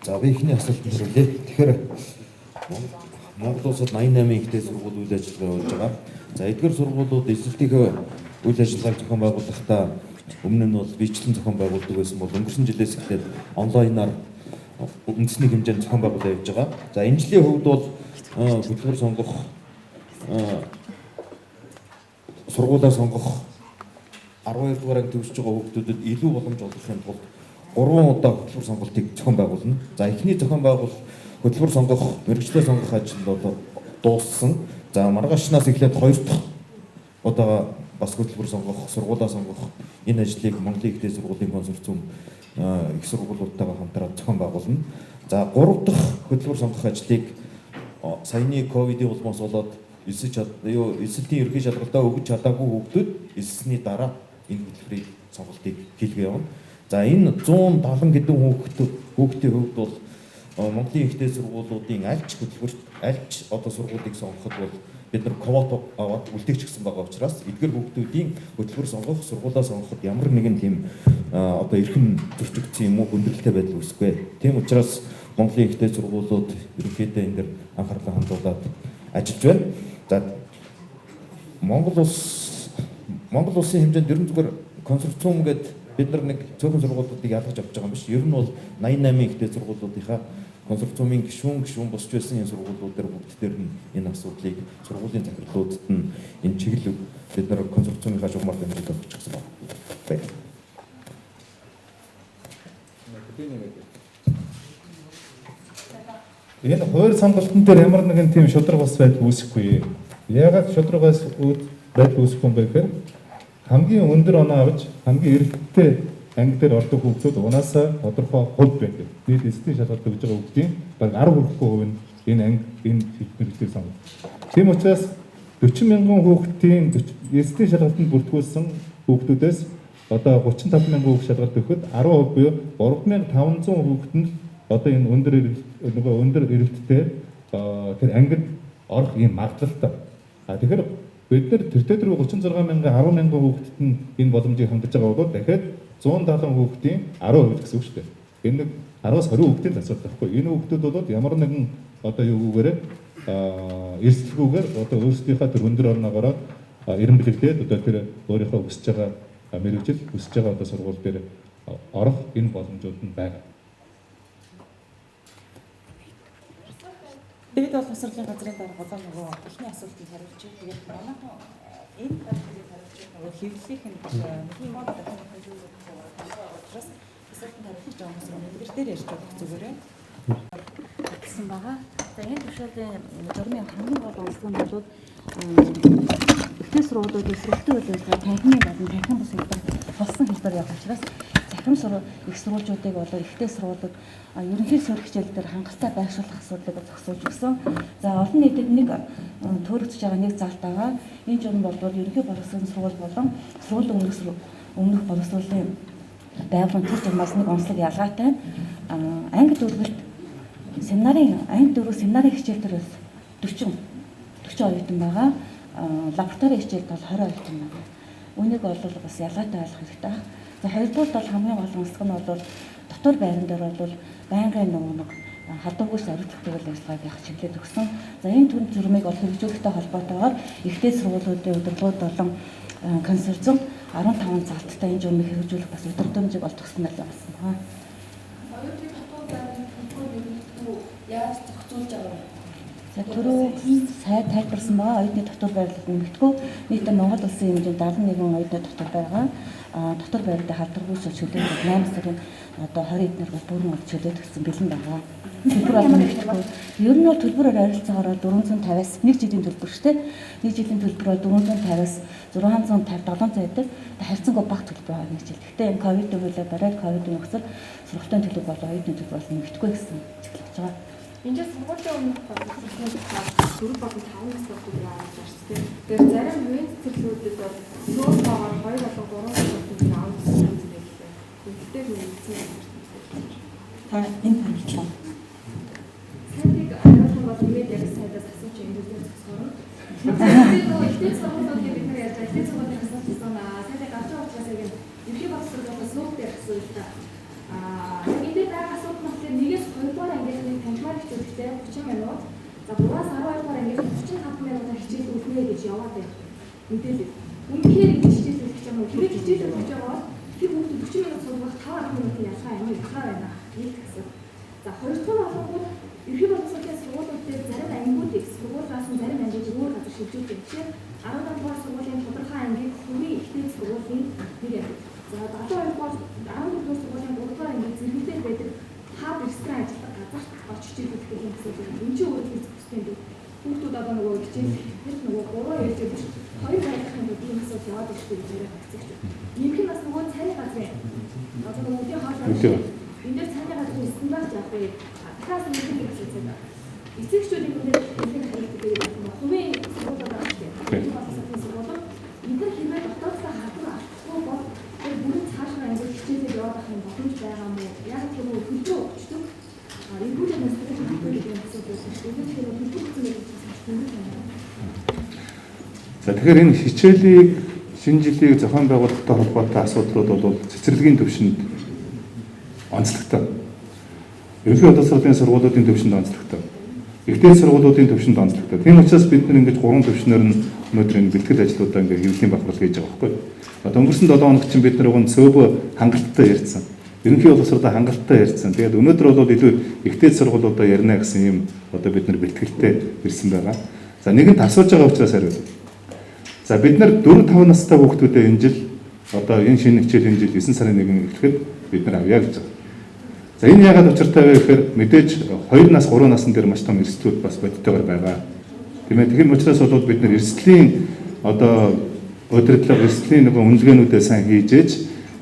За би ихний асуулт хэлээ. Тэгэхээр Монгол улсад 88 ихтэй сургууль үйл ажиллагаа явуулж байгаа. За эдгээр сургуулиуд эзэлтийнхээ үйл ажиллагааг зохион байгуулахдаа өмнө нь бол бичлэн зохион байгуулдаг байсан бол өнгөрсөн жилээс эхлээд онлайнаар үндэсний хэмжээнд зохион байгуулалт явж байгаа. За энэ жилийн хувьд бол хөтөлбөр сонгох сургуулаа сонгох 12 дугаар анги төгсөж байгаа хүүхдүүдэд илүү боломж олгохын тулд 3 удаа хөтөлбөр сонголтыг зохион байгуулна. За эхний зохион байгуулалт хөтөлбөр сонгох, мэргэжлээ сонгох ажил одоо дууссан. За маргаашнаас эхлээд 2 дахь удаага бас хөтөлбөр сонгох, сургуулаа сонгох энэ ажлыг Монголын ихтэй сургуулийн консорциум их сургуулиудтайгаа хамтраад зохион байгуулна. За 3 дахь хөтөлбөр сонгох ажлыг саяны ковидын улмаас болоод эсэлтийн ерхий шалгалтаа өгч чадаагүй хүүхдүүд эсэлсний дараа энэ хөтөлбөрийг сонголтыг хийлгээ явна. За энэ 170 хэдэн хүүхдийн хувьд бол Монголын ихтэй сургуулиудын альч хөтөлбөрт альч одоо сургуулийг сонгоход бол бид нар квот аваад үлдээх гэсэн байгаа учраас эдгээр хүүхдүүдийн хөтөлбөр сонгох, сургуулаа сонгоход ямар нэгэн тийм одоо эрхэм зөрчигдсөн юм уу хүндрэлтэй байдал үүсэхгүй. Тийм учраас Монголын ихтэй сургуулиуд ерөнхийдөө энэ дэр анхаарлаа хандуулад ажиллаж байна. За Монгол улсын хэмжээнд ерөн зүгээр консорциум гэдэг бид нар нэг цөөхөн сургуулиудыг ялгаж авч байгаа юм биш. Ер нь бол 88 ихтэй сургуулиудынхаа консорциумын гишүүн босч байсан энэ сургуулиуд дээр бүгд дээр нь энэ асуудлыг сургуулийн захирлуудад нь энэ чиглэл бид нар консорциумынхаа журмаар дамжуулж өгч гэсэн байна. Энэ хоёр сонголтын дээр ямар нэгэн тийм шудраг бас байдал үүсэхгүй. Яагаад шудрагаас байдал үүсэхгүй юм бэ гэхээр хамгийн өндөр оноо авч хамгийн эрэлттэй анги дээр ордог хүүхдүүд унаасаа тодорхой хувь байдаг. Нийт эсдийн шалгалт өгж байгаа хүүхдийн баг 10% нь энэ анги энэ хэлбэрээр сонгоно. Тийм учраас 40 мянган хүүхдийн эсдийн шалгалтанд бүртгүүлсэн хүүхдүүдээс одоо 35 мянган хүүхд шалгалт өгөхөд 10% буюу 3500 хүүхдэнд одоо энэ өндөр эрэлттэй тэр ангид орох юм магадлалтай. Тэгэхээр бид нар тэр дээр 36,000 10,000 хүүхдэд нь энэ боломжийг хангаж байгаа бол дахиад 170 хүүхдийн 10% гэсэн үг шүү дээ. Энэ нэг 10-аас 20 хүүхдийн асуудал байхгүй. Энэ хүүхдүүд бол ямар нэгэн одоо юугээр эрсдэлгүйгээр одоо өөрсдийнхөө тэр өндөр орногоороо эренбэлэгдээд одоо тэр өөрийнхөө өсөж байгаа мэрэгжил өсөж байгаа одоо сургууль дээр орох энэ боломжууд нь байна. Бид бол тусгалтын газрын дарга нөгөө эхний асуултыг хариулж байна. Тэгээд манайхан энэ талыг хариулж байгаа хэвлэлийнх нь нэг мод дахин хэлүүлэх учраас асуултанд хариулж байгаа хүмүүс нэмэр дээр ярьж байгаа зүгээрээ гэсэн байгаа. За энэ төвшөлтийн журмын хамгийн гол онцлог нь бол ихтэй сургуулиудын сургалтын үйл ажиллагаа танхимын болон танхим бус болсон хэлбэр явах учраас захим их сургуулиудыг болоо ихтэй сургуулиуд ерөнхий суурь хичээл дээр хангалттай байршуулах асуудлыг зогсоож өгсөн. За олон нийтэд нэг төрөгдөж байгаа нэг залт байгаа. Энэ журам бол ерөнхий боловсролын сургууль болон сургуулийн өмнөх боловсролын байгууллагын төр журмаас нэг онцлог ялгаатай. Англи дөрвөлт англи дөрөв семинарын хичээл дээр 40 оюутан байгаа. Лаборатори хичээлд бол 20 оюутан байгаа. Үүнийг бол бас ялгаатай ойлгох хэрэгтэй. За хоёрдугаар бол хамгийн гол онцлог нь бол дотор байран дээр бол байнгын нэг хадуугүйс ариуцлагдаг үйл ажиллагааг явах чиглэлд өгсөн. За энэ түн журмыг бол хэрэгжүүлэхтэй холбоотойгоор ихтэй сургуулиудын удирдлагууд болон консорциум 15 залттай энэ журмыг хэрэгжүүлэх бас өдөртөмжийг олж өгсөн гэж байна. Оюутны дотор байрны төлбөрийг яаж зохицуулж байгаа вэ? За түрүү сайд тайлбарсан байгаа оюутны дотор байрлал нэмэгдэхгүй нийтдээ Монгол улсын хэмжээнд 71 оюутны дотор байгаа. Дотор байрлалын халдваргүйс чөлөөт 8 сарын одоо 20 эднэр бүрэн болж чөлөөт гэсэн бэлэн байгаа. Төлбөр бол нэмэгдэхгүй. Ер нь бол төлбөрөөр ойролцоогоор 450-аас 1 жилийн төлбөр шүү дээ. 1 жилийн төлбөр бол 450-аас 650 700 байдаг. Харьцангуй бага төлбөр байгаа нэг жил. Гэтэ энэ ковид үеэр бариад ковидын нөхцөл сургалтын төлөв бол оюутны төлбөр бол нэмэгдэхгүй гэсэн чиглэж байгаа. Энд чинь сургуулийн өмнөх боловсролын 4 болон 5 настай хүүхдүүд аваад байна шүү дээ. Тэгэхээр зарим хувийн цэцэрлэгүүдэд бол суур багаар 2 болон 3 хүүхдүүд аваад байна гэдэг. Гэхдээ нэгдсэн. Та энэ хэрэглээ. Сайдыг ариулах бол нэмээд яг сайдаас асууж энэ дээр зогсоно. Тэгээд нөгөө ихтэй сургуулиудын бид нар яаж ихтэй сургуулийн асуусан сайдыг авч байгаа учраас яг ерхий боловсролын суур дээр асууж та. Энэ дээр байгаа асуудал нь тэгэхээр нэгээс 2 дугаар ангийнхны танхимаар хичээлдээ 30 минут. За 3-аас 12 дугаар ангийнх 45 минутаар хичээл өгнө гэж яваад байна. Мэдээлэл. Үнэхээр ингэ хичээл өгч байгаа юм уу? Хэрэг хичээл өгч байгаа бол тэр хүүхд 40 минут суулгах 5 минутын ялгаа амиг ухаар байна. Нэг гэсэн. За 2 дугаар болгоод ерхий боловсролын сургуулиуд дээр зарим ангиудыг сургуулиас нь зарим ангиуд өөр газар шилжүүлж байна. Тэгэхээр 15 дугаар сургуулийн тодорхой ангийг хүрээ ихтэй сургуулийн нэг анги. За 72 дугаар 14 дугаар сургуулийн 3 дугаар анги зэрэгтэй байдаг хаб экстра ажилладаг газарт орж хичээлүүлэх гэх юм асуудал. Энд чинь өөрөө зөвхөн юм. Хүүхдүүд одоо нөгөө хичээл тэр нөгөө 3 ярьж байгаа шүү. 2 байхын тулд ийм асуудал яваад ирэх гэж яриад хэвчээ. Ийм хин бас нөгөө цайны газрын одоо нөгөө үеийн хаалт энэ дээр цайны газрын стандарт яг вэ? Дахиад нэг юм хэлсэн. Эцэгчүүдийн хүнээр энэ хэрэгтэй гэдэг хувийн сургуулиуд байгаа шүү. Энэ бас сургуулиуд энэ хэрэг дотоодсоо хатар авахгүй бол тэр бүрэн цаашаа ингээд хичээлээ яваад ах юм боломж байгаа юм уу? Яг тэр нөгөө хөлбөө өгчдөг. Энэ бүхэн нас гэдэг юм асуудал шүү. Энэ тэр хөлбөө гэсэн юм байна. За тэгэхээр энэ хичээлийг шинэ жилийг зохион байгуулалттай холбоотой асуудлууд бол цэцэрлэгийн төвшөнд онцлогтой. Ерөнхий боловсролын сургуулиудын төвшөнд онцлогтой. Ихтэй сургуулиудын төвшөнд онцлогтой. Тийм учраас бид нар ингэж 3 төвшнөр нь өнөөдөр энэ бэлтгэл ажлуудаа ингээ хэвлэлийн бахархал хийж байгаа байхгүй. Одоо өнгөрсөн 7 хоног чинь бид нар уг нь цөөхөө хангалттай ярьсан. Ерөнхий боловсролоо хангалттай ярьсан. Тэгээд өнөөдөр бол илүү ихтэй сургуулиудаа ярина гэсэн юм одоо бид нар бэлтгэлтэй ирсэн байгаа. За нэгэнт асууж байгаа учраас хариулъя. За бид нар 4-5 настай хүүхдүүдэд энэ жил одоо энэ шинэ хичээлийн жил 9 сарын 1-нд эхлэхэд бид нар авъя гэж байна. За энэ яагаад учиртай вэ гэхээр мэдээж 2 нас 3 насн дээр маш том эрсдлүүд бас бодитойгоор байгаа. Тийм ээ. Тэгэхээр учраас бол бид нар эрсдлийн одоо удирдлага эрсдлийн нөгөө үнэлгээнүүдээ сайн хийж ээж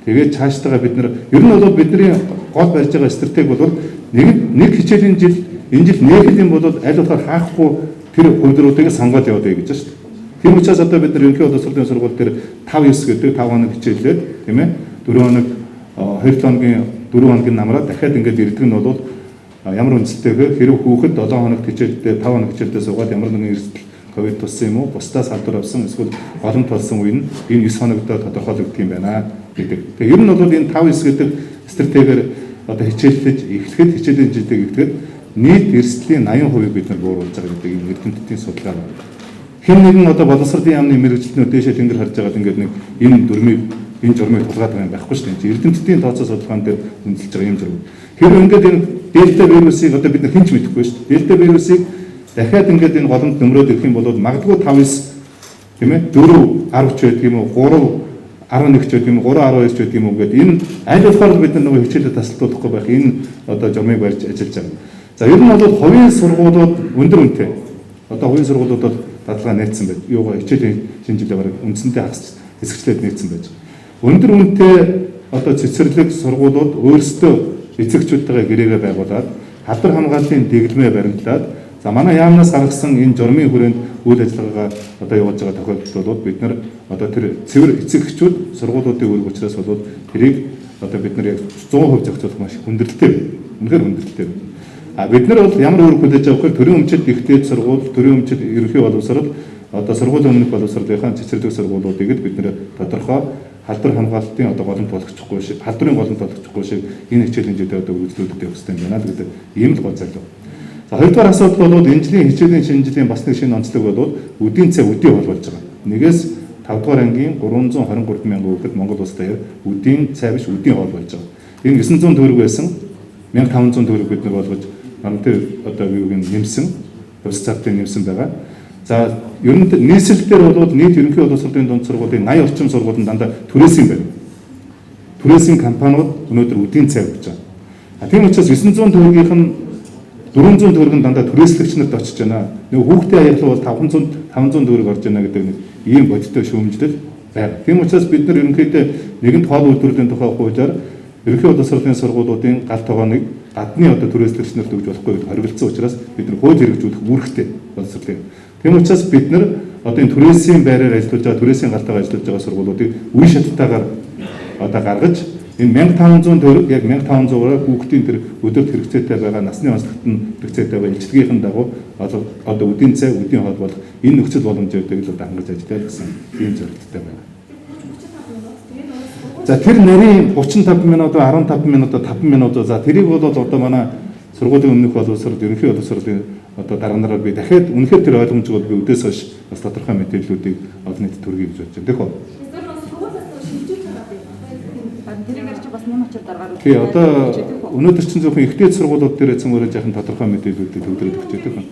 тэгээд цаашдаа бид нар ер нь бол бидний гол барьж байгаа стратеги бол нэг хичээлийн жил энэ жил нээхлийн бол аль болохоор хаахгүй тэр хувьдруудыг сонгоод яваад бай гэж байна шүү дээ. Тийм учраас одоо бид нар ерөнхий боловсролын сургууль дээр 5-9 гэдэг 5 хоног хичээлээд тийм ээ 4 хоног 2 хоногийн 4 хоногийн намраа дахиад ингээд ирдэг нь бол ямар үндэстэйгээр хэрэг хүүхэд 7 хоног хичээлдээ 5 хоног хичээлдээ суугаад ямар нэгэн эрсдэл ковид туссан юм уу? Бусдаас халдвар авсан эсвэл голомт болсон үе нь энэ 9 хоногт тодорхойлогдох юм байна гэдэг. Тэгээ ер нь бол энэ 5-9 гэдэг стратегиэр одоо хичээллэж эхлэхэд хичээлийн жилдэг эхлэхэд нийт эрсдлийн 80% бид нар бууруулж байгаа гэдэг энэ эрдэмтдийн судалгаа байна. Хэн нэгэн одоо боловсролын яамны мэрэгчлэнүүд дээшээ тэнгэр харж байгаад ингээд нэг энэ журмыг тулгаад байгаа юм байхгүй шүү дээ. Эрдэмтдийн тооцоо судалгаан дээр үндэслэж байгаа юм журм. Хэрвээ ингээд энэ дельта вирусыг одоо бид нар хэн ч мэдэхгүй шүү дээ. Дельта вирусыг дахиад ингээд энэ голомт нөмрөөд ирэх юм бол магадгүй 5-9 тийм ээ 4-10 ч байдаг юм уу 3-11 ч байдаг юм уу 3-12 ч байдаг юм уу гэдэг энэ аль болохоор бид нар нөгөө хичээлээ тасалдуулахгүй байх энэ одоо журмыг барьж ажиллаж байгаа. За ер нь бол хувийн сургуулиуд өндөр үнэтэй. Одоо хувийн сургуулиудад дадлага нээсэн байж. Юугаа хичээлийн шинэ жилээр бараг үндсэндээ хагас хэсэгчлээд нээсэн байж. Өндөр үнэтэй одоо цэцэрлэг сургуулиуд өөрсдөө эцэгчүүдтэйгээ гэрээгээ байгуулад халдвар хамгааллын дэглэмээ баримтлаад за манай яамнаас гаргасан энэ журмын хүрээнд үйл ажиллагаагаа одоо явуулж байгаа тохиолдолд бол бид нар одоо тэр цэвэр эцэгчүүд сургуулиудын үүрэг учраас бол тэрийг одоо бид нар яг 100% зохицуулах маш хүндрэлтэй. Үнэхээр хүндрэлтэй. А бид нар бол ямар үүрэг хүлээж авах вэ? Төрийн өмчит ихтэй сургууль, төрийн өмчит ерөнхий боловсрол, одоо сургуулийн өмнөх боловсролынхаа цэцэрлэг сургуулиудыг бид нэр тодорхой халдвар хамгаалтын одоо голомт болгочихгүй шиг, халдварын голомт болгочихгүй шиг энэ хичээлийн жилдээ одоо үргэлжлүүлдэг явах хэрэгтэй юм байна гэдэг ийм л гол зорилго. За хоёрдугаар асуудал бол энэ жилийн хичээлийн шинэ жилийн бас нэг шинэ онцлог бол үдийн цай үдийн хол болж байгаа. Нэгээс 5 дугаар ангийн 323 мянган хүүхэд Монгол улс даяар үдийн цай биш үдийн хол болж байгаа. Энэ 900 төгрөг байсан 1500 төгрөг бид нар болгож хамтдаа одоо юуг нэмсэн, хувьс цартыг нэмсэн байгаа. За ер нь нийслэлээр бол нийт ерөнхий боловсролын дунд сургуулийн 80 орчим сургуулиуд дандаа түрээсийн байна. Түрээсийн компаниуд өнөөдөр үдийн цай өгч байгаа. Тийм учраас 900 төгрөгийнх нь 400 төгрөг нь дандаа түрээслэгч нарт очиж байна. Нэг хүүхдээ аяглал бол 500 төгрөг орж байна гэдэг нэг ийм бодиттой шүүмжлэл байна. Тийм учраас бид нар ерөнхийдөө нэгэнт хоол үйлдвэрлэлийн тухай хуулиар ерөнхий боловсролын сургуулиудын гал тогооныг гадны одоо түрээслэгч нарт өгж болохгүй гэж хоригдсан учраас бид нар хууль хэрэгжүүлэх үүрэгтэй боловсролын. Тийм учраас бид нар одоо энэ түрээсийн байраар ажиллаж байгаа, түрээсийн галтайгаар ажиллаж байгаа сургуулиудыг үе шаттайгаар одоо гаргаж энэ 1500 төгрөг яг 1500-аар хүүхдийн тэр өдөрт хэрэгцээтэй байгаа насны онцлогт нь хэрэгцээтэй байгаа илчлэгийн дагуу одоо үдийн цай, үдийн хоол болох энэ нөхцөл боломжуудыг л одоо хангаж ажиллая гэсэн ийм зорилттой байна. За тэр нарийн 35 минут, 15 минут, 5 минут за тэрийг бол одоо манай сургуулийн өмнөх боловсрол, ерөнхий боловсролын одоо дарга нараар би дахиад үнэхээр тэр ойлгомжгүй би өдөөс хойш бас тодорхой мэдээллүүдийг олон нийтэд төргий гэж бодож байна. Тэгэхгүй. Тий одоо өнөөдөр чинь зөвхөн ихтэй сургуулиуд дээр цөмөрөж яхан тодорхой мэдээллүүдийг төвлөрөж өгч байдаг юм.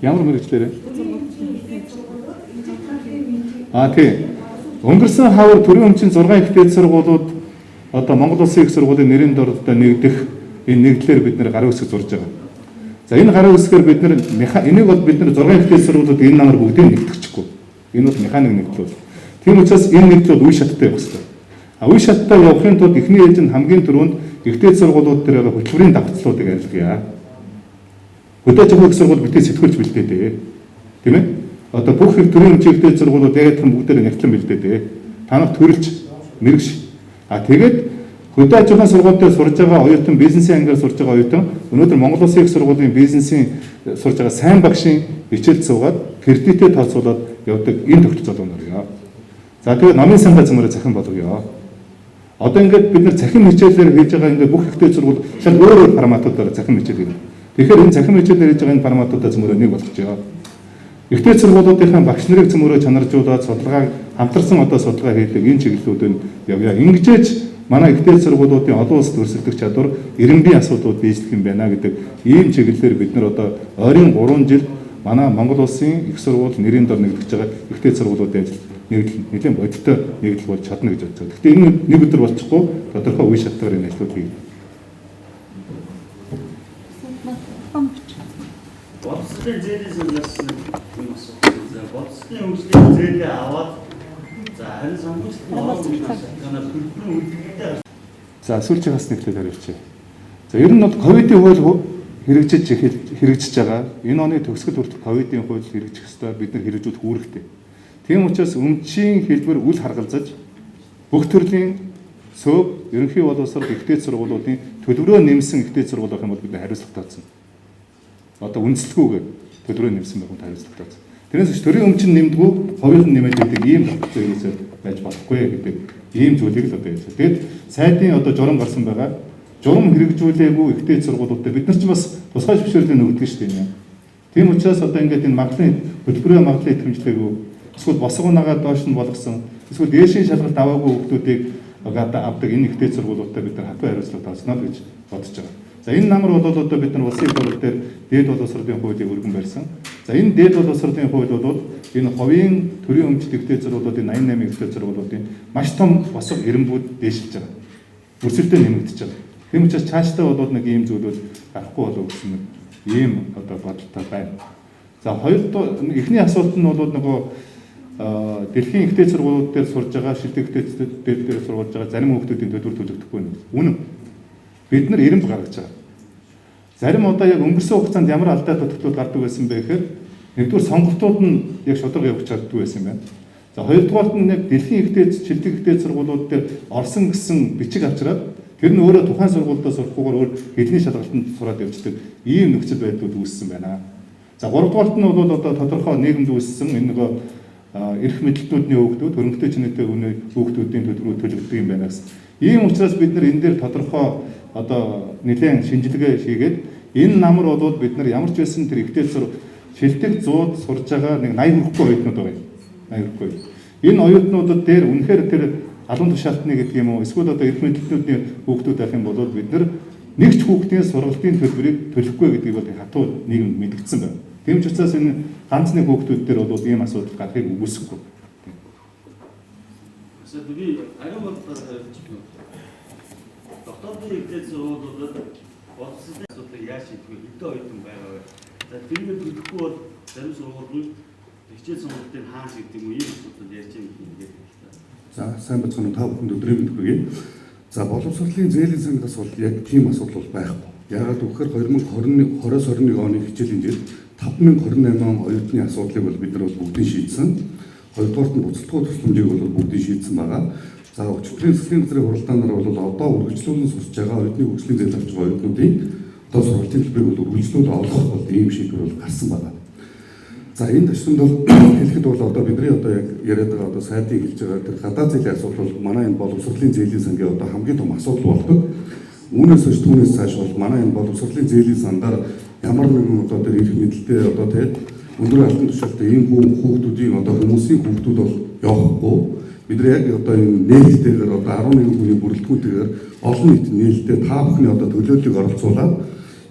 Ямар мэрэгчлэрээ? Тий. Өнгөрсөн хавар төрийн өмчийн 6 ихтэй сургуулиуд одоо Монгол Улсын их сургуулийн нэрийн дордод нэгдэх энэ нэгдлэр бид нэр гарын үсэг зурж байгаа. За энэ гарын үсгээр бид нэр энийг бол бид нэр 6 ихтэй сургуулиуд энэ намар бүгдийг нэгтгэчихгүй. Энэ бол механик нэгдэл бол. Тийм учраас энэ нэгдэл бол үе шаттай явах хэрэгтэй. А үе шаттай явахын тулд эхний ээлжинд хамгийн түрүүнд ихтэй сургуулиуд дээр байгаа хөтөлбөрийн давтцлуудыг арилгая. Хөдөөж авах сургууль битээ сэтгүүлж бэлдээ дээ. Тийм ээ? Одоо бүх их төрийн өмчтэй сургуулиуд яг тэр бүгдээр нэгтлэн бэлдээ дээ. Танах төрөлж мэрэгш. А тэгээд хөдөө аж ахуйн сургуультай сурж байгаа оюутан бизнесийн ангиар сурж байгаа оюутан өнөөдөр Монгол Улсын их сургуулийн бизнесийн сурж байгаа сайн багшийн хичээлд суугаад кредитээ тооцоолоод явдаг энэ тогтолцоо нөрё. За тэгээд номын сангаа цөмөрө захин болгоё. Одоо ингээд бид нар захин хичээлээр хийж байгаа ингээд бүх ихтэй сургууль шал өөр форматуудаар захин хичээл хийх. Тэгэхээр энэ захин хичээлээр хийж байгаа энэ форматуудаа цөмөрө нэг болгочихё. Ихтэй сургуулиудынхаа багш нарыг цөмөрөө чанаржуулаад судалгааг хамтарсан одоо судалгаа хийдэг энэ чиглэлүүдээр явъя. Ингэжээч манай ихтэй сургуулиудын олон улсад өрсөлдөх чадвар эренбийн асуудлууд бийжлэх юм байна гэдэг ийм чиглэлээр бид нар одоо ойрын 3 жил манай Монгол Улсын их сургууль нэрийн дор нэгдэж байгаа ихтэй сургуулиудын ажил нэгэн бодиттой нэгдэл болж чадна гэж боддог. Гэхдээ энэ нэг өдөр болчихгүй тодорхой үе шаттайгаар энэ ажлууд хийх. Боловсролын зээлээс бас юм асуусан. За боловсролын өмчлийн зээлээ аваад за харин сонгогчдын танаа төлбөрийн үйлдэлтэй. За сүүлчийн бас нэглэл хариулчих. За ер нь бол ковидын хууль хэрэгжиж байгаа. Энэ оны төгсгөл хүртэл ковидын хууль хэрэгжих ёстой. Бид нар хэрэгжүүлэх үүрэгтэй. Тийм учраас өмчийн хэлбэр үл харгалзаж бүх төрлийн СÖ ерөнхий боловсрол ихтэй сургуулиудын төлбөрөө нэмсэн ихтэй сургууль байх юм бол бид хариуцлага таасан. Одоо үнэлцэлгүйгээр төлбөрөө нэмсэн байх нь хариуцлага таасан. Тэрнээс ч төрийн өмчн нэмдэггүй, хувийн нэмээд байдаг ийм тогтцоо ерөөсөө байж болохгүй гэдэг ийм зүйлийг л одоо ярьж байна. Тэгэд сайдын одоо журам гарсан байгаа. Журам хэрэгжүүлээгүй ихтэй сургуулиудад бид нар ч бас тусгай зөвшөөрлөө нөгдөг шүү дээ. Тийм учраас одоо ингээд энэ магадлалын хөтөлбөрийн магадлалын итгэмжлэгийг эсвэл босго унагаа доош нь болгосон эсвэл дээшийн шалгалт аваагүй хүмүүсийг авдаг энэ ихтэй сургуулиудад бид нар хатуу хариуцлага тооцно гэж бодож байгаа. За энэ намар бол одоо бид нар улсын хууль дээр дээд боловсролын хуулийг өргөн барьсан. За энэ дээд боловсролын хууль бол энэ хувийн төрийн өмчт ихтэй сургуулиудын 88 ихтэй сургуулиудын маш том босго эренбүүд дээшилж байгаа. Өрсөлдөөн нэмэгдэж байгаа. Тийм учраас цаашдаа бол нэг ийм зүйлүүд гарахгүй болов гэсэн нэг ийм одоо бодолтой байна. За хоёрдугаар эхний асуулт нь бол нөгөө дэлхийн ихтэй сургуулиуд дээр сурж байгаа, шилдэг ихтэй дээр сургуулж байгаа зарим хүүхдүүдийн төлбөр төлөгдөхгүй нь үнэн. Бид нар эренб гаргаж байгаа. Зарим одоо яг өнгөрсөн хугацаанд ямар алдаа тогтолцоод гардаг байсан бэ гэхээр нэгдүгээр сонголтууд нь яг шударга явуулж чаддаг байсан юм байна. За хоёрдугаарт нь яг дэлхийн ихтэй шилдэг ихтэй сургуулиуд дээр орсон гэсэн бичиг авчираад тэр нь өөрөө тухайн сургуульдаа сурахгүйгээр өөр хэлний шалгалтанд сураад явждаг ийм нөхцөл байдлууд үүссэн байна. За гуравдугаарт нь бол одоо тодорхой нийгэмд үүссэн энэ нөгөө эрх мэдлэлтнүүдийн хүүхдүүд, хөрөнгөтэй чинээтэй хүүхдүүдийн төлбөрүүд төлөгддөг юм байна гэсэн. Ийм учраас бид нар энэ дээр тодорхой одоо нэлээд шинжилгээ хийгээд энэ намар бол бид нар ямар ч байсан тэр ихтэй шилдэг 100-д сурж байгаа нэг 80 хүрэхгүй оюутнууд байгаа юм. 80 хүрэхгүй. Энэ оюутнуудад дээр үнэхээр тэр алуун тушаалтны гэдэг юм уу эсвэл одоо эрх мэдлэлтнүүдийн хүүхдүүд байх юм бол бид нар нэг ч хүүхдийн сургалтын төлбөрийг төлөхгүй гэдгийг бол хатуу нийгэмд мэдгдсэн байна. Тийм ч учраас энэ ганц нэг хүүхдүүд дээр бол ийм асуудал гарахыг үгүйсэхгүй. Тэгэхээр би ариун бодлоор хариулж байна. Дотоодын ихтэй сургуулиудад боловсролын асуудлыг яаж шийдэх вэ? Хэдэн оюутан байгаа вэ? За тэрийг төлөхгүй бол зарим сургуулиуд хичээл сонголтыг хаана шийдэх юм ийм асуудал ярьж байгаа юм гээд. За сайн бацхан та бүхэнд өдрийн мэнд хүргэе. За боловсролын зээлийн сангаас бол яг тийм асуудал бол байхгүй. Яагаад гэвэл 2020-21 оны хичээлийн жил 5028 оюутны асуудлыг бол бид нар бүгдийг шийдсэн. Хоёрдугаарт нь буцалтгуу тусламжийг бол бүгдийг шийдсэн байгаа. За өчигдрийн засгийн газрын хуралдаанаар бол одоо үргэлжлүүлэн сурч байгаа оюутны хөгжлийн зээл авч байгаа оюутнуудын одоо сургалтын төлбөрийг бол үргэлжлүүлэн олгох бол ийм шийдвэр бол гарсан байна. За энэ төвшөнд бол хэлэхэд бол одоо бидний одоо яг яриад байгаа одоо сайдын хэлж байгаа тэр гадаад зээлийн асуудал бол манай энэ боловсролын зээлийн сангийн одоо хамгийн том асуудал болдог. Үүнээс хойш түүнээс цааш бол манай энэ боловсролын зээлийн сандаар ямар нэгэн одоо тэр эрх мэдэлтэй одоо тэгээд өндөр алтан тушаалтай ийм хүүхдүүдийн одоо хүмүүсийн хүүхдүүд бол явахгүй. Бид нар яг одоо энэ нээлттэйгээр одоо 11 хүний бүрэлдэхүүнтэйгээр олон нийт нээлттэй та бүхний одоо төлөөллийг оролцуулаад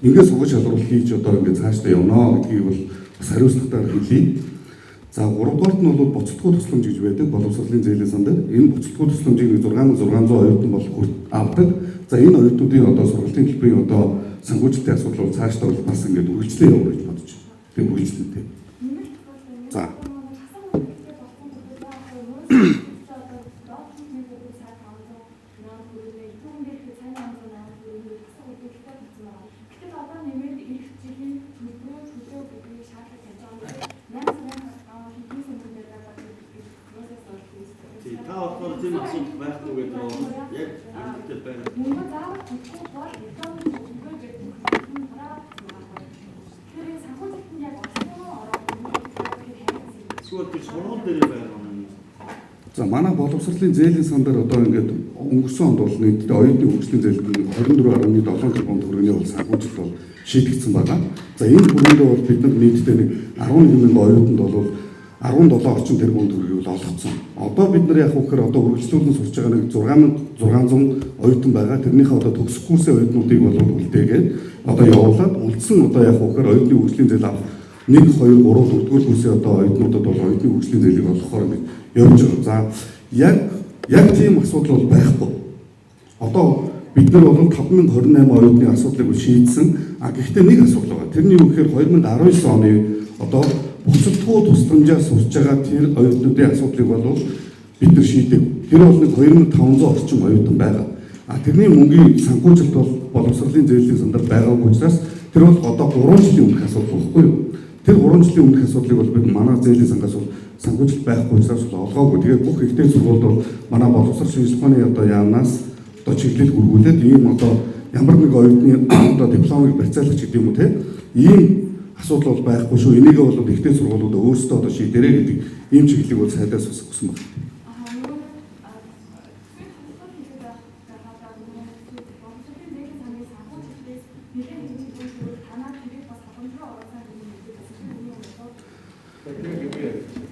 ингээд сургууль шалгуулалт хийж одоо ингээд цаашдаа явна гэдгийг бол бас хариуцлагатайгаар хэлье. За 3-дугаарт нь бол буцалтгуу тусламж гэж байдаг боловсролын зээлийн санд. Энэ буцалтгуу тусламжийг 6600 оюутан бол авдаг. За энэ оюутнуудын одоо сургалтын төлбөрийн одоо санхүүжилтийн асуудал бол цаашдаа бол бас ингээд үргэлжлэн явах гэж бодож байна. Тийм үргэлжлэнтэй. За тийм асуудал байхгүй гэдэг нь яг үүрэгтэй байна. Мөнгө заавал төлөх бол экономик хөгжмөө гэдэг нь тэр санхүүжилтанд яг орсон ороод эсвэл тэр сургууль дээр байгаа юм. за манай боловсролын зээлийн сандаар одоо ингээд өнгөрсөн онд бол нийтдээ оюутны хөгжлийн зээлд 24.7 тэрбум төгрөгийн бол санхүүжилт бол шийдэгдсэн байна. За энэ бүрээндээ бол бид нар нийтдээ нэг 11 мянган оюутанд бол 17 орчим тэрбум төгрөгийг бол олгоцсон. Одоо бид нар яг үхээр одоо үргэлжлүүлэн сурч байгаа нэг 6600 оюутан байгаа. Тэрнийхээ одоо төгсөх курсын оюутнуудыг бол үлдээгээд одоо явуулаад үлдсэн одоо яг үхээр оюутны хөгжлийн зээл авах 1 2 3 4-р курсын одоо оюутнуудад бол оюутны хөгжлийн зээлийг олгохоор явж байгаа. За яг тийм асуудал бол байхгүй. Одоо бид нар бол 5028 оюутны асуудлыг шийдсэн. Гэхдээ нэг асуудал байгаа. Тэрний юу гэхээр 2019 оны одоо буцалтгуу тусламжаар сурч байгаа тэр оюутнуудын асуудлыг бол бид нар шийдэг. Тэр бол нэг 2500 орчим оюутан байгаа. Тэрний мөнгийн санхүүжилт бол боловсролын зээлийн сандар байгаа учраас тэр бол одоо 3 жилийн өмнөх асуудал байхгүй юу? Тэр 3 жилийн өмнөх асуудлыг бол бид манай зээлийн сангаас бол санхүүжилт байхгүй учраас олгоогүй. Тэгээд бүх ихтэй сургуульд бол манай боловсрол шинжилгээний одоо яамнаас одоо чиглэл үргүүлээд ийм одоо ямар нэг оюутны одоо дипломыг барьцаалагч гэдэг юм уу те ийм асуудал бол байхгүй шүү. Энийгээ бол ихтэй сургуулиуд өөрсдөө одоо шийдэрэй гэдэг ийм чиглэлийг бол сайдаас хүссэн байна.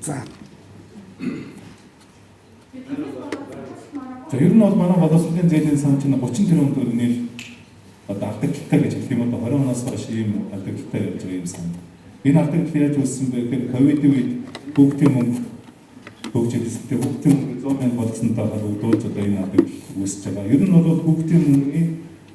За. За ер нь бол манай боловсролын зээлийн сан чинь 30 тэрбум төгрөгийн одоо алдагдлалтай гэж хэлэх юм бол 20 оноос хойш ийм алдагдлалтай явж байгаа юм сан. Энэ алдагдлал яаж үүссэн бэ гэхээр ковидын үед бүгдийн мөнгө хөгжүүлсэн. Бүгдийн мөнгө 100 мянга болсонтой холбогдуулж одоо энэ алдагдлал үүсэж байгаа. Ер нь бол бүгдийн мөнгөний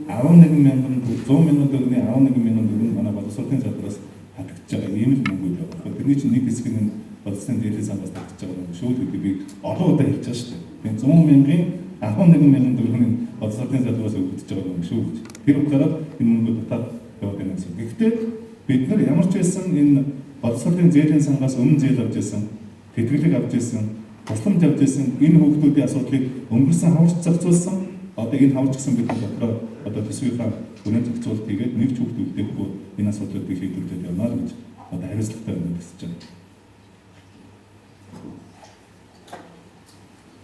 11 мянган 100 мянган төгрөгийн 11 мянган төгрөг манай боловсролын задраас татагдж байгаа ийм л мөнгө байна. Тэрний чинь нэг хэсэг нь боловсролын зээлийн сангаас татагдж байгаа юм шүү гэдэг би олон удаа хэлж байгаа шүү дээ. Тэгээ 100 мянган 11 мянган төгрөгийн боловсролын задраас өгөгдөж байгаа юм шүү гэж. Тэр утгаараа энэ мөнгө татаад яваад байна гэсэн. Гэхдээ бид нар ямар ч байсан энэ боловсролын зээлийн сангаас өмнө зээл авч ирсэн, тэтгэлэг авч ирсэн, тусламж авч ирсэн энэ хүүхдүүдийн асуудлыг өнгөрсөн хавч зохицуулсан. Одоо энэ хавч гэсэн бидний дотроо одоо төсвийнхаа үнэт зохицуулт хийгээд нэг ч хүүхд үлдээхгүй энэ асуудлуудыг шийдвэрлэж